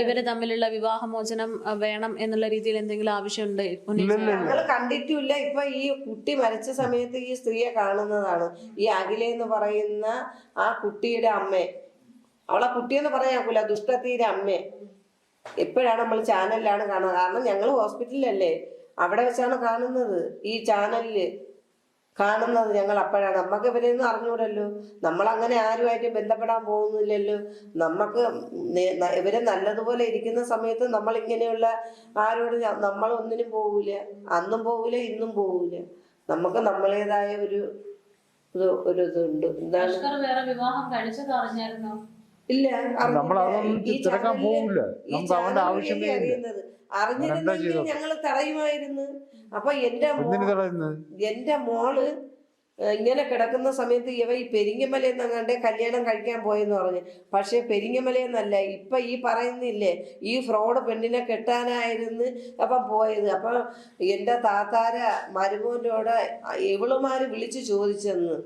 ഇവര് തമ്മിലുള്ള വിവാഹമോചനം വേണം എന്നുള്ള രീതിയിൽ എന്തെങ്കിലും ആവശ്യമുണ്ട്? ഞങ്ങൾ കണ്ടിട്ടില്ല. ഇപ്പൊ ഈ കുട്ടി മരിച്ച സമയത്ത് ഈ സ്ത്രീയെ കാണുന്നതാണ്. ഈ അഖില എന്ന് പറയുന്ന ആ കുട്ടിയുടെ അമ്മേ, അവളെ കുട്ടിയെന്ന് പറയാക്കൂല, ദുഷ്ടത്തീരെ അമ്മേ. എപ്പോഴാണ് നമ്മൾ ചാനലിലാണ് കാണുന്നത്. കാരണം ഞങ്ങൾ ഹോസ്പിറ്റലിലല്ലേ, അവിടെ വെച്ചാണ് കാണുന്നത്. ഈ ചാനലില് കാണുന്നത് ഞങ്ങൾ അപ്പോഴാണ്. നമുക്ക് ഇവരെയൊന്നും അറിഞ്ഞൂടല്ലോ, നമ്മളങ്ങനെ ആരുമായിട്ട് ബന്ധപ്പെടാൻ പോകുന്നില്ലല്ലോ. നമുക്ക് ഇവരെ നല്ലതുപോലെ ഇരിക്കുന്ന സമയത്ത് നമ്മൾ ഇങ്ങനെയുള്ള ആരോട് നമ്മൾ ഒന്നിനും പോകൂല. അന്നും പോകൂല, ഇന്നും പോകൂല. നമുക്ക് നമ്മളേതായ ഒരു ഇതുണ്ട്. എന്താണ്, ഇല്ല, അറിഞ്ഞിരുന്നെങ്കിൽ ഞങ്ങൾ തടയുമായിരുന്നു. അപ്പൊ എന്റെ മോള് ഇങ്ങനെ കിടക്കുന്ന സമയത്ത് ഇവ ഈ പെരിങ്ങമലയെന്നങ്ങാണ്ട് കല്യാണം കഴിക്കാൻ പോയെന്ന് പറഞ്ഞു. പക്ഷെ പെരിങ്ങമലയെന്നല്ല, ഇപ്പൊ ഈ പറയുന്നില്ലേ, ഈ ഫ്രോഡ് പെണ്ണിനെ കെട്ടാനായിരുന്നു അപ്പം പോയത്. അപ്പൊ എന്റെ താത്താര മരുമോനോട് ഇവളുമാര് വിളിച്ചു ചോദിച്ചെന്ന്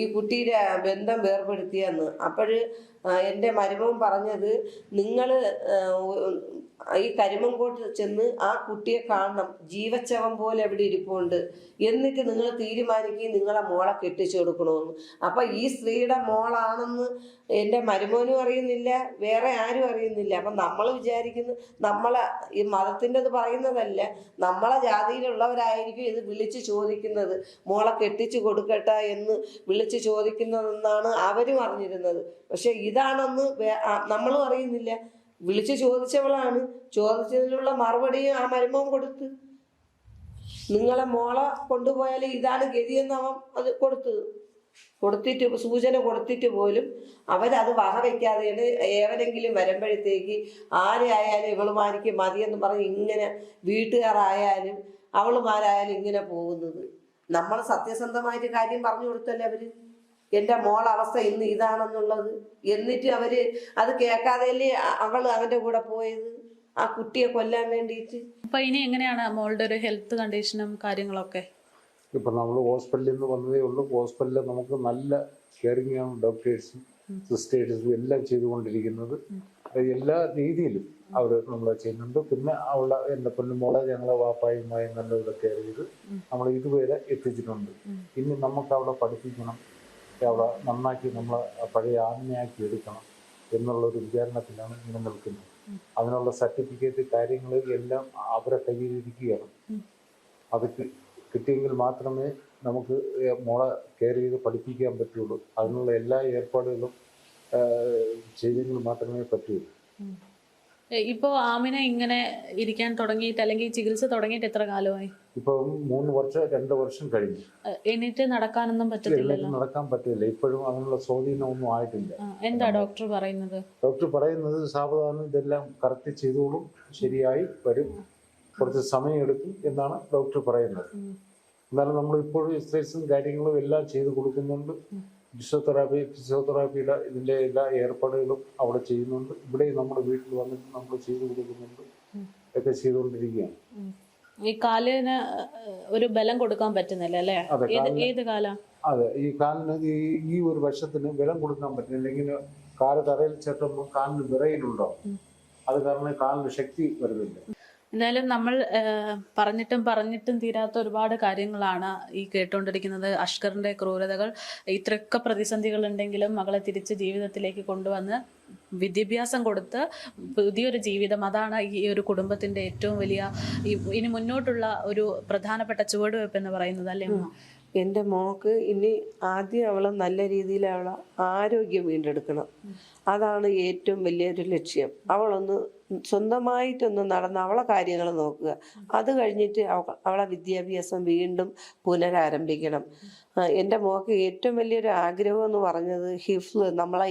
ഈ കുട്ടിയുടെ ബന്ധം വേർപെടുത്തിയെന്ന്. അപ്പോഴ് എൻ്റെ മരുമോൻ പറഞ്ഞത്, നിങ്ങൾ ഈ കരിമങ്കോട്ട് ചെന്ന് ആ കുട്ടിയെ കാണണം, ജീവച്ചവം പോലെ എവിടെ ഇരിപ്പുണ്ട്, എന്നിട്ട് നിങ്ങൾ തീരുമാനിക്കുകയും നിങ്ങളെ മോളെ കെട്ടിച്ചു കൊടുക്കണമെന്ന്. അപ്പൊ ഈ സ്ത്രീയുടെ മോളാണെന്ന് എൻ്റെ മരുമോനും അറിയുന്നില്ല, വേറെ ആരും അറിയുന്നില്ല. അപ്പം നമ്മൾ വിചാരിക്കുന്നു, നമ്മളെ ഈ മതത്തിൻ്റെത് പറയുന്നതല്ല, നമ്മളെ ജാതിയിലുള്ളവരായിരിക്കും ഇത് വിളിച്ച് ചോദിക്കുന്നത്, മോളെ കെട്ടിച്ചു കൊടുക്കട്ടെ എന്ന് വിളിച്ച് ചോദിക്കുന്നതെന്നാണ് അവരും അറിഞ്ഞിരുന്നത്. പക്ഷെ ഇതാണെന്ന് നമ്മളും അറിയുന്നില്ല. വിളിച്ച് ചോദിച്ചവളാണ്. ചോദിച്ചതിനുള്ള മറുപടിയും ആ മരുമോൻ കൊടുത്ത്, നിങ്ങളെ മോളെ കൊണ്ടുപോയാൽ ഇതാണ് ഗതിയെന്ന് അവൻ അത് കൊടുത്തിട്ട് സൂചന കൊടുത്തിട്ട് പോലും അവരത് വകവയ്ക്കാതെയാണ് ഏവനെങ്കിലും വരുമ്പോഴത്തേക്ക് ആരെയായാലും ഇവളുമാരിക്ക് മതിയെന്ന് പറഞ്ഞ് ഇങ്ങനെ വീട്ടുകാരായാലും അവളുമാരായാലും ഇങ്ങനെ പോകുന്നത്. നമ്മൾ സത്യസന്ധമായിട്ട് കാര്യം പറഞ്ഞു കൊടുത്തല്ലേ അവര്, എൻ്റെ മോളെ അവസ്ഥ ഇന്ന് ഇതാണെന്നുള്ളത്. എന്നിട്ട് അവര് അത് കേൾക്കാതെയല്ലേ അവന്റെ കൂടെ പോയത്, ആ കുട്ടിയെ കൊല്ലാൻ വേണ്ടിയിട്ട്. അപ്പൊ ഇനി എങ്ങനെയാണ് മോളുടെ ഒരു ഹെൽത്ത് കണ്ടീഷനും കാര്യങ്ങളൊക്കെ? ഇപ്പൊ നമ്മൾ ഹോസ്പിറ്റലിൽ നിന്ന് വന്നതേ ഉള്ളൂ. ഹോസ്പിറ്റലിൽ നമുക്ക് നല്ല കെയറിംഗ് ആണ് ഡോക്ടേഴ്സും സിസ്റ്റേഴ്സും എല്ലാം ചെയ്തുകൊണ്ടിരിക്കുന്നത്. എല്ലാ രീതിയിലും അവർ നമ്മളെ ചെയ്യുന്നുണ്ട്. പിന്നെ എൻ്റെ പൊന്നുമോളെ ഞങ്ങളെ വാപ്പായുമായും നല്ലവിടെ കെയർ ചെയ്ത് നമ്മൾ ഇതുവരെ എത്തിച്ചിട്ടുണ്ട്. ഇനി നമുക്ക് അവിടെ പഠിപ്പിക്കണം, അവിടെ നന്നാക്കി നമ്മളെ പഴയ ആത്മയാക്കി എടുക്കണം എന്നുള്ളൊരു വിചാരണത്തിലാണ് ഇങ്ങനെ നിൽക്കുന്നത്. അതിനുള്ള സർട്ടിഫിക്കറ്റ് കാര്യങ്ങൾ എല്ലാം അവരെ കയ്യിലിരിക്കുകയാണ്. അത് കിട്ടിയെങ്കിൽ മാത്രമേ നമുക്ക് മോളെ കെയർ ചെയ്ത് പഠിപ്പിക്കാൻ പറ്റുള്ളൂ. അതിനുള്ള എല്ലാ ഏർപ്പാടുകളും ചെയ്തെങ്കിൽ മാത്രമേ പറ്റുള്ളൂ. ഇപ്പോൾ ആമിന ഇങ്ങനെ ഇരിക്കാൻ തുടങ്ങിയിട്ട് അല്ലെങ്കിൽ ചികിത്സ തുടങ്ങിയിട്ട് എത്ര കാലമായി? ഇപ്പൊ 3 വർഷം 2 വർഷം കഴിഞ്ഞു. എണീറ്റ് നടക്കാനൊന്നും പറ്റത്തില്ലല്ലോ? നടക്കാൻ പറ്റില്ല. ഇപ്പോഴും അതിനുള്ള സ്വാധീനമൊന്നും ആയിട്ടില്ല. എന്താ ഡോക്ടർ പറയുന്നത്? ഡോക്ടർ പറയുന്നത് സാവധാനം ഇതെല്ലാം കറക്റ്റ് ചെയ്തോളും, ശരിയായി വരും, കുറച്ച് സമയം എടുക്കും എന്നാണ് ഡോക്ടർ പറയുന്നത്. എന്നാലും നമ്മൾ ഇപ്പോഴും എക്സസൈസും കാര്യങ്ങളും എല്ലാം ചെയ്ത് കൊടുക്കുന്നുണ്ട്. ഫിസിയോതെറാപ്പിയുടെ ഇതിൻ്റെ എല്ലാ ഏർപ്പാടുകളും അവിടെ ചെയ്യുന്നുണ്ട്. ഇവിടെ നമ്മുടെ വീട്ടിൽ വന്നിട്ട് നമ്മൾ ചെയ്തു കൊടുക്കുന്നുണ്ട്, ഒക്കെ ചെയ്തുകൊണ്ടിരിക്കുകയാണ്. ഈ കാലിന് ഒരു ബലം കൊടുക്കാൻ പറ്റുന്നില്ല അല്ലേ? ഏത് കാലാ? അതെ, ഈ കാലിന് ഈ ഒരു വശത്തിന് ബലം കൊടുക്കാൻ പറ്റുന്നില്ല. ഇങ്ങനെ കാല് തറയിൽ ചേർക്കുമ്പോൾ കാലിന് വിറയിലുണ്ടാവും. അത് കാരണം കാലിന് ശക്തി വരുന്നില്ല. എന്തായാലും നമ്മൾ പറഞ്ഞിട്ടും തീരാത്ത ഒരുപാട് കാര്യങ്ങളാണ് ഈ കേട്ടുകൊണ്ടിരിക്കുന്നത്. അഷ്കറിന്റെ ക്രൂരതകൾ, ഇത്രയൊക്കെ പ്രതിസന്ധികൾ ഉണ്ടെങ്കിലും മകളെ തിരിച്ച് ജീവിതത്തിലേക്ക് കൊണ്ടുവന്ന് വിദ്യാഭ്യാസം കൊടുത്ത് പുതിയൊരു ജീവിതം, അതാണ് ഈ ഒരു കുടുംബത്തിന്റെ ഏറ്റവും വലിയ ഇനി മുന്നോട്ടുള്ള ഒരു പ്രധാനപ്പെട്ട ചുവടുവെപ്പ് എന്ന് പറയുന്നത്, അല്ലേ അമ്മ? എൻ്റെ മോക്ക് ഇനി ആദ്യം അവളെ നല്ല രീതിയിൽ അവളെ ആരോഗ്യം വീണ്ടെടുക്കണം. അതാണ് ഏറ്റവും വലിയൊരു ലക്ഷ്യം. അവളൊന്ന് സ്വന്തമായിട്ടൊന്ന് നടന്ന് അവളെ കാര്യങ്ങൾ നോക്കുക. അത് കഴിഞ്ഞിട്ട് അവളെ വിദ്യാഭ്യാസം വീണ്ടും പുനരാരംഭിക്കണം. എൻ്റെ മോക്ക് ഏറ്റവും വലിയൊരു ആഗ്രഹം എന്ന് പറഞ്ഞത് ഹിഫ്ള്, നമ്മളെ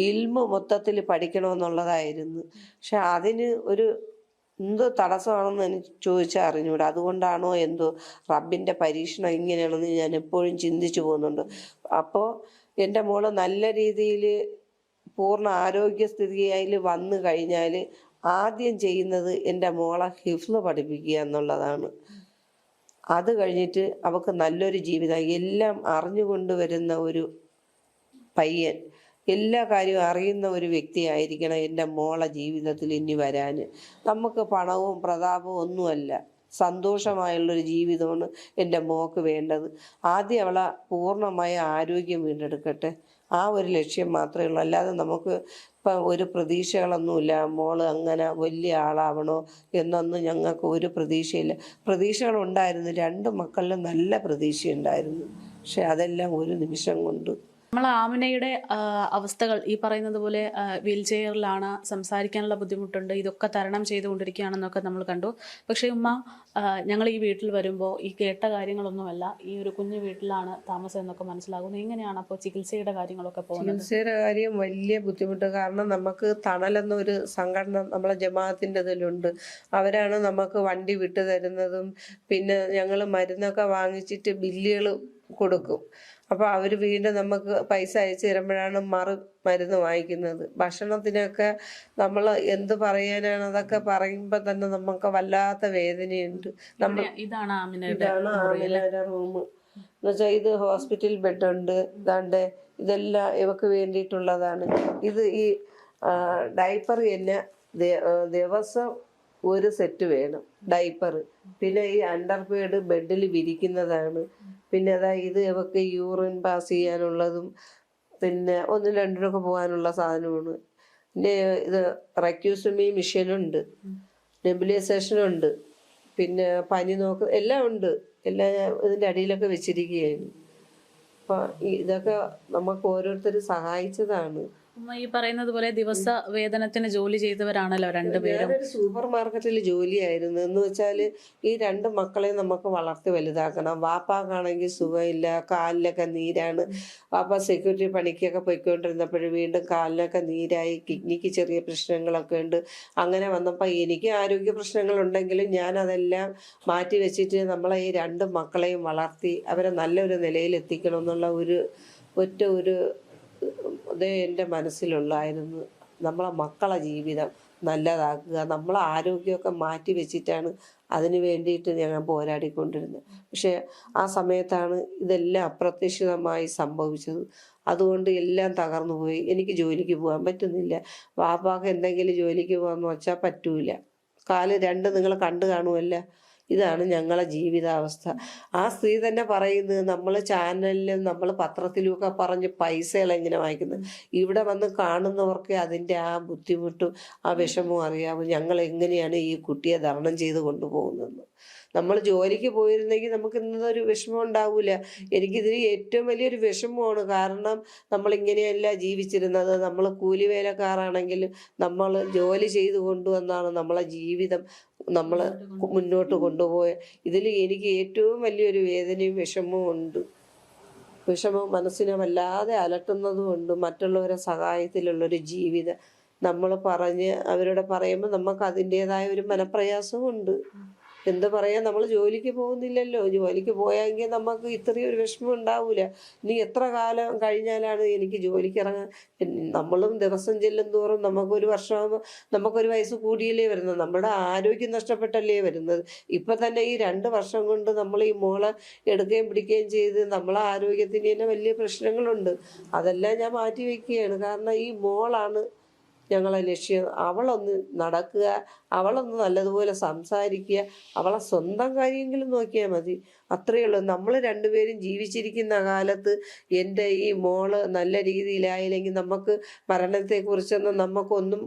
ഇൽമ് മൊത്തത്തിൽ പഠിക്കണമെന്നുള്ളതായിരുന്നു. പക്ഷെ അതിന് ഒരു എന്തോ തടസ്സമാണെന്ന് എനിക്ക് ചോദിച്ചാൽ അറിഞ്ഞൂടാ. അതുകൊണ്ടാണോ എന്തോ റബ്ബിൻ്റെ പരീക്ഷണം ഇങ്ങനെയാണെന്ന് ഞാൻ എപ്പോഴും ചിന്തിച്ചു പോകുന്നുണ്ട്. അപ്പോൾ എൻ്റെ മോള് നല്ല രീതിയിൽ പൂർണ്ണ ആരോഗ്യസ്ഥിതിയിൽ വന്നു കഴിഞ്ഞാൽ ആദ്യം ചെയ്യുന്നത് എൻ്റെ മോളെ ഹിഫ്ള് പഠിപ്പിക്കുക എന്നുള്ളതാണ്. അത് കഴിഞ്ഞിട്ട് അവൾക്ക് നല്ലൊരു ജീവിതം, എല്ലാം അറിഞ്ഞുകൊണ്ട് വരുന്ന ഒരു പയ്യൻ, എല്ലാ കാര്യവും അറിയുന്ന ഒരു വ്യക്തിയായിരിക്കണം എൻ്റെ മോളെ ജീവിതത്തിൽ ഇനി വരാൻ. നമുക്ക് പണവും പ്രതാപവും ഒന്നുമല്ല, സന്തോഷമായുള്ളൊരു ജീവിതമാണ് എൻ്റെ മോക്ക് വേണ്ടത്. ആദ്യം അവളെ പൂർണ്ണമായ ആരോഗ്യം വീണ്ടെടുക്കട്ടെ, ആ ഒരു ലക്ഷ്യം മാത്രമേ ഉള്ളൂ. അല്ലാതെ നമുക്ക് ഇപ്പം ഒരു പ്രതീക്ഷകളൊന്നുമില്ല, മോള് അങ്ങനെ വലിയ ആളാവണോ എന്നൊന്നും ഞങ്ങൾക്ക് ഒരു പ്രതീക്ഷയില്ല. പ്രതീക്ഷകളുണ്ടായിരുന്നു, 2 മക്കളിലും നല്ല പ്രതീക്ഷയുണ്ടായിരുന്നു. പക്ഷെ അതെല്ലാം ഒരു നിമിഷം കൊണ്ട്. നമ്മൾ ആമിനയുടെ അവസ്ഥകൾ ഈ പറയുന്നത് പോലെ വീൽ ചെയറിലാണ്, സംസാരിക്കാനുള്ള ബുദ്ധിമുട്ടുണ്ട്, ഇതൊക്കെ തരണം ചെയ്തുകൊണ്ടിരിക്കുകയാണെന്നൊക്കെ നമ്മൾ കണ്ടു. പക്ഷേ ഉമ്മ, ഞങ്ങൾ ഈ വീട്ടിൽ വരുമ്പോൾ ഈ കേട്ട കാര്യങ്ങളൊന്നുമല്ല, ഈ ഒരു കുഞ്ഞു വീട്ടിലാണ് താമസം എന്നൊക്കെ മനസ്സിലാകുന്നു. എങ്ങനെയാണ് അപ്പോൾ ചികിത്സയുടെ കാര്യങ്ങളൊക്കെ പോകുന്നത്? ചികിത്സയുടെ കാര്യം വലിയ ബുദ്ധിമുട്ട്. കാരണം നമുക്ക് തണലെന്നൊരു സംഘടന നമ്മളെ ജമാഅത്തിൻ്റെ ഇതിലുണ്ട്. അവരാണ് നമുക്ക് വണ്ടി വിട്ടു തരുന്നതും പിന്നെ ഞങ്ങൾ മരുന്നൊക്കെ വാങ്ങിച്ചിട്ട് ബില്ലുകൾ കൊടുക്കും. അപ്പോൾ അവർ വീണ്ടും നമുക്ക് പൈസ അയച്ചു തരുമ്പോഴാണ് മരുന്ന് വാങ്ങിക്കുന്നത്. ഭക്ഷണത്തിനൊക്കെ നമ്മൾ എന്ത് പറയാനാണ്, അതൊക്കെ പറയുമ്പോൾ തന്നെ നമുക്ക് വല്ലാത്ത വേദനയുണ്ട്. ഇതാണ് ആമിനയുടെ റൂം എന്നുവെച്ചാൽ ഇത് ഹോസ്പിറ്റൽ ബെഡുണ്ട്, ഇതാണ്ട് ഇതെല്ലാം ഇവക്ക് വേണ്ടിയിട്ടുള്ളതാണ്. ഇത് ഈ ഡൈപ്പർ തന്നെ ദിവസം ഒരു സെറ്റ് വേണം ഡൈപ്പർ. പിന്നെ ഈ അണ്ടർപേഡ് ബെഡിൽ വിരിക്കുന്നതാണ്. പിന്നെ ഇത് ഇവക്ക് യൂറിൻ പാസ് ചെയ്യാനുള്ളതും പിന്നെ 1-2 പോകാനുള്ള സാധനമാണ്. പിന്നെ ഇത് റെക്യൂസമി മിഷനുണ്ട്, നെബുലൈസേഷനുണ്ട്, പിന്നെ പനി എല്ലാം ഉണ്ട്. എല്ലാം ഇതിൻ്റെ അടിയിലൊക്കെ വെച്ചിരിക്കുകയാണ്. അപ്പം ഇതൊക്കെ നമുക്ക് ഓരോരുത്തർ സഹായിച്ചതാണ്. ഈ പറയുന്നത് പോലെ ദിവസ വേതനത്തിന് ജോലി ചെയ്തവരാണല്ലോ രണ്ടുപേരും. ഞാനൊരു സൂപ്പർ മാർക്കറ്റിൽ ജോലിയായിരുന്നു. എന്ന് വെച്ചാൽ ഈ 2 മക്കളെ നമുക്ക് വളർത്തി വലുതാക്കണം. വാപ്പാക്കാണെങ്കിൽ സുഖമില്ല, കാലിലൊക്കെ നീരാണ്. വാപ്പ സെക്യൂരിറ്റി പണിക്കൊക്കെ പോയിക്കൊണ്ടിരുന്നപ്പോഴും വീണ്ടും കാലിനൊക്കെ നീരായി, കിഡ്നിക്ക് ചെറിയ പ്രശ്നങ്ങളൊക്കെ ഉണ്ട്. അങ്ങനെ വന്നപ്പോൾ എനിക്ക് ആരോഗ്യ പ്രശ്നങ്ങളുണ്ടെങ്കിലും ഞാൻ അതെല്ലാം മാറ്റി വെച്ചിട്ട് നമ്മളെ ഈ 2 മക്കളെയും വളർത്തി അവരെ നല്ലൊരു നിലയിൽ എത്തിക്കണം എന്നുള്ള ഒരു അതേ എൻ്റെ മനസ്സിലുള്ളായിരുന്നു. നമ്മളെ മക്കളെ ജീവിതം നല്ലതാക്കുക, നമ്മളെ ആരോഗ്യമൊക്കെ മാറ്റി വെച്ചിട്ടാണ് അതിന് വേണ്ടിയിട്ട് ഞങ്ങൾ പോരാടിക്കൊണ്ടിരുന്നത്. പക്ഷെ ആ സമയത്താണ് ഇതെല്ലാം അപ്രതീക്ഷിതമായി സംഭവിച്ചത്. അതുകൊണ്ട് എല്ലാം തകർന്നു പോയി. എനിക്ക് ജോലിക്ക് പോകാൻ പറ്റുന്നില്ല. വാപ്പാക്ക് എന്തെങ്കിലും ജോലിക്ക് പോകാമെന്ന് വെച്ചാൽ പറ്റൂല. കാല് 2 നിങ്ങൾ കണ്ടു കാണുമല്ല. ഇതാണ് ഞങ്ങളെ ജീവിതാവസ്ഥ. ആ സ്ത്രീ തന്നെ പറയുന്നത്, നമ്മൾ ചാനലിലും നമ്മൾ പത്രത്തിലുമൊക്കെ പറഞ്ഞ് പൈസകൾ എങ്ങനെ വാങ്ങിക്കുന്നത്, ഇവിടെ വന്ന് കാണുന്നവർക്ക് അതിൻ്റെ ആ ബുദ്ധിമുട്ടും ആ വിഷമവും അറിയാവും. ഞങ്ങൾ എങ്ങനെയാണ് ഈ കുട്ടിയെ തരണം ചെയ്ത് കൊണ്ടുപോകുന്നത്. നമ്മൾ ജോലിക്ക് പോയിരുന്നെങ്കിൽ നമുക്ക് ഇന്നതൊരു വിഷമം ഉണ്ടാവില്ല. എനിക്കിതിന് ഏറ്റവും വലിയൊരു വിഷമമാണ്. കാരണം നമ്മളിങ്ങനെയല്ല ജീവിച്ചിരുന്നത്. നമ്മൾ കൂലിവേലക്കാരാണെങ്കിൽ നമ്മൾ ജോലി ചെയ്ത് കൊണ്ടുവന്നാണ് നമ്മളെ ജീവിതം നമ്മൾ മുന്നോട്ട് കൊണ്ടുപോയ. ഇതിൽ എനിക്ക് ഏറ്റവും വലിയൊരു വേദനയും വിഷമവും ഉണ്ട്. വിഷമവും മനസ്സിനെ വല്ലാതെ അലട്ടുന്നതുമുണ്ട്. മറ്റുള്ളവരെ സഹായത്തിലുള്ളൊരു ജീവിതം നമ്മൾ പറഞ്ഞ് അവരോട് പറയുമ്പോൾ നമുക്ക് അതിൻ്റെതായ ഒരു മനപ്രയാസവും ഉണ്ട്. എന്ത് പറയാൻ, നമ്മൾ ജോലിക്ക് പോകുന്നില്ലല്ലോ. ജോലിക്ക് പോയെങ്കിൽ നമുക്ക് ഇത്രയും ഒരു വിഷമം ഉണ്ടാവില്ല. ഇനി എത്ര കാലം കഴിഞ്ഞാലാണ് എനിക്ക് ജോലിക്ക് ഇറങ്ങാൻ. നമ്മളും ദിവസം ചെല്ലും തോറും നമുക്കൊരു വർഷമാകുമ്പോൾ നമുക്കൊരു വയസ്സ് കൂടിയല്ലേ വരുന്നത്. നമ്മുടെ ആരോഗ്യം നഷ്ടപ്പെട്ടല്ലേ വരുന്നത്. ഇപ്പം തന്നെ ഈ 2 വർഷം കൊണ്ട് നമ്മൾ ഈ മോളെ എടുക്കുകയും പിടിക്കുകയും ചെയ്ത് നമ്മളെ ആരോഗ്യത്തിന് തന്നെ വലിയ പ്രശ്നങ്ങളുണ്ട്. അതെല്ലാം ഞാൻ മാറ്റി വയ്ക്കുകയാണ്. കാരണം ഈ മോളാണ് ഞങ്ങളെ ലക്ഷ്യം. അവളൊന്ന് നടക്കുക, അവളൊന്ന് നല്ലതുപോലെ സംസാരിക്കുക, അവളെ സ്വന്തം കാര്യമെങ്കിലും നോക്കിയാൽ മതി. അത്രയേ ഉള്ളൂ. നമ്മൾ രണ്ടുപേരും ജീവിച്ചിരിക്കുന്ന കാലത്ത് എൻ്റെ ഈ മോള് നല്ല രീതിയിലായില്ലെങ്കിൽ നമുക്ക് മരണത്തെക്കുറിച്ചൊന്നും നമുക്കൊന്നും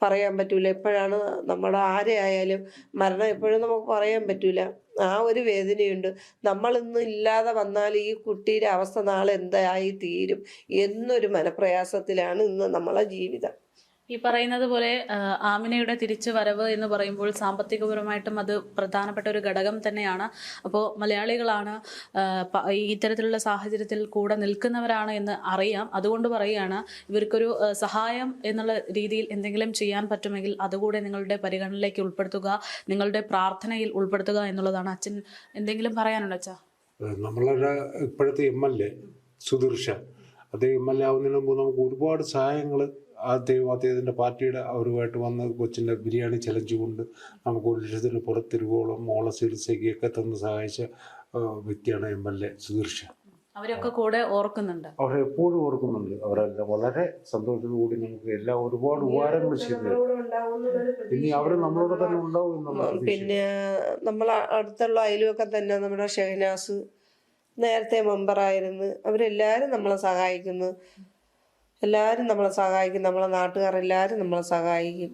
പറയാൻ പറ്റൂല. എപ്പോഴാണ് നമ്മുടെ ആരെ ആയാലും മരണം എപ്പോഴും നമുക്ക് പറയാൻ പറ്റൂല. ആ ഒരു വേദനയുണ്ട്. നമ്മളിന്ന് ഇല്ലാതെ വന്നാൽ ഈ കുട്ടിയുടെ അവസ്ഥ നാളെ എന്തായി തീരും എന്നൊരു മനപ്രയാസത്തിലാണ് ഇന്ന് നമ്മളെ ജീവിതം. ഈ പറയുന്നത് പോലെ ആമിനയുടെ തിരിച്ചു വരവ് എന്ന് പറയുമ്പോൾ സാമ്പത്തികപരമായിട്ടും അത് പ്രധാനപ്പെട്ട ഒരു ഘടകം തന്നെയാണ്. അപ്പോൾ മലയാളികളാണ് ഈ ഇത്തരത്തിലുള്ള സാഹചര്യത്തിൽ കൂടെ നിൽക്കുന്നവരാണ് എന്ന് അറിയാം. അതുകൊണ്ട് പറയുകയാണ്, ഇവർക്കൊരു സഹായം എന്നുള്ള രീതിയിൽ എന്തെങ്കിലും ചെയ്യാൻ പറ്റുമെങ്കിൽ അതുകൂടെ നിങ്ങളുടെ പരിഗണനയിലേക്ക് ഉൾപ്പെടുത്തുക, നിങ്ങളുടെ പ്രാർത്ഥനയിൽ ഉൾപ്പെടുത്തുക എന്നുള്ളതാണ്. അച്ഛൻ എന്തെങ്കിലും പറയാനുണ്ടോ അച്ഛാ? നമ്മളുടെ ഇപ്പോഴത്തെ MLA സുധീർഷ, അദ്ദേഹം MLA ആവുന്നതിന് മുമ്പ് നമുക്ക് ഒരുപാട് സഹായങ്ങൾ അദ്ദേഹത്തിൻ്റെ പാർട്ടിയുടെ അവരുമായിട്ട് വന്ന് കൊച്ചിൻ്റെ ബിരിയാണി ചലഞ്ച് കൊണ്ട് നമുക്ക് 1 ലക്ഷത്തിന് പുറത്ത് രൂപയോളം മോളെ ചികിത്സയ്ക്കൊക്കെ തന്ന് സഹായിച്ച വ്യക്തിയാണ് MLA സുധീർഷ. അവരൊക്കെ കൂടെ ഓർക്കുന്നുണ്ട്, അവരെ എപ്പോഴും ഓർക്കുന്നുണ്ട്. അവരെല്ലാം വളരെ സന്തോഷത്തോടുകൂടി നമുക്ക് എല്ലാം ഒരുപാട് ഉപകാരങ്ങൾ ചെയ്തു. ഇനി അവർ നമ്മളോട് തന്നെ ഉണ്ടാവും എന്നുള്ളത്. പിന്നെ നമ്മൾ അടുത്തുള്ള അയലുമൊക്കെ തന്നെ നമ്മുടെ ഷെഹനാസ് നേരത്തെ മെമ്പറായിരുന്നു. അവരെല്ലാവരും നമ്മളെ സഹായിക്കുന്നു. എല്ലാവരും നമ്മളെ സഹായിക്കും. നമ്മളെ നാട്ടുകാരെല്ലാവരും നമ്മളെ സഹായിക്കും.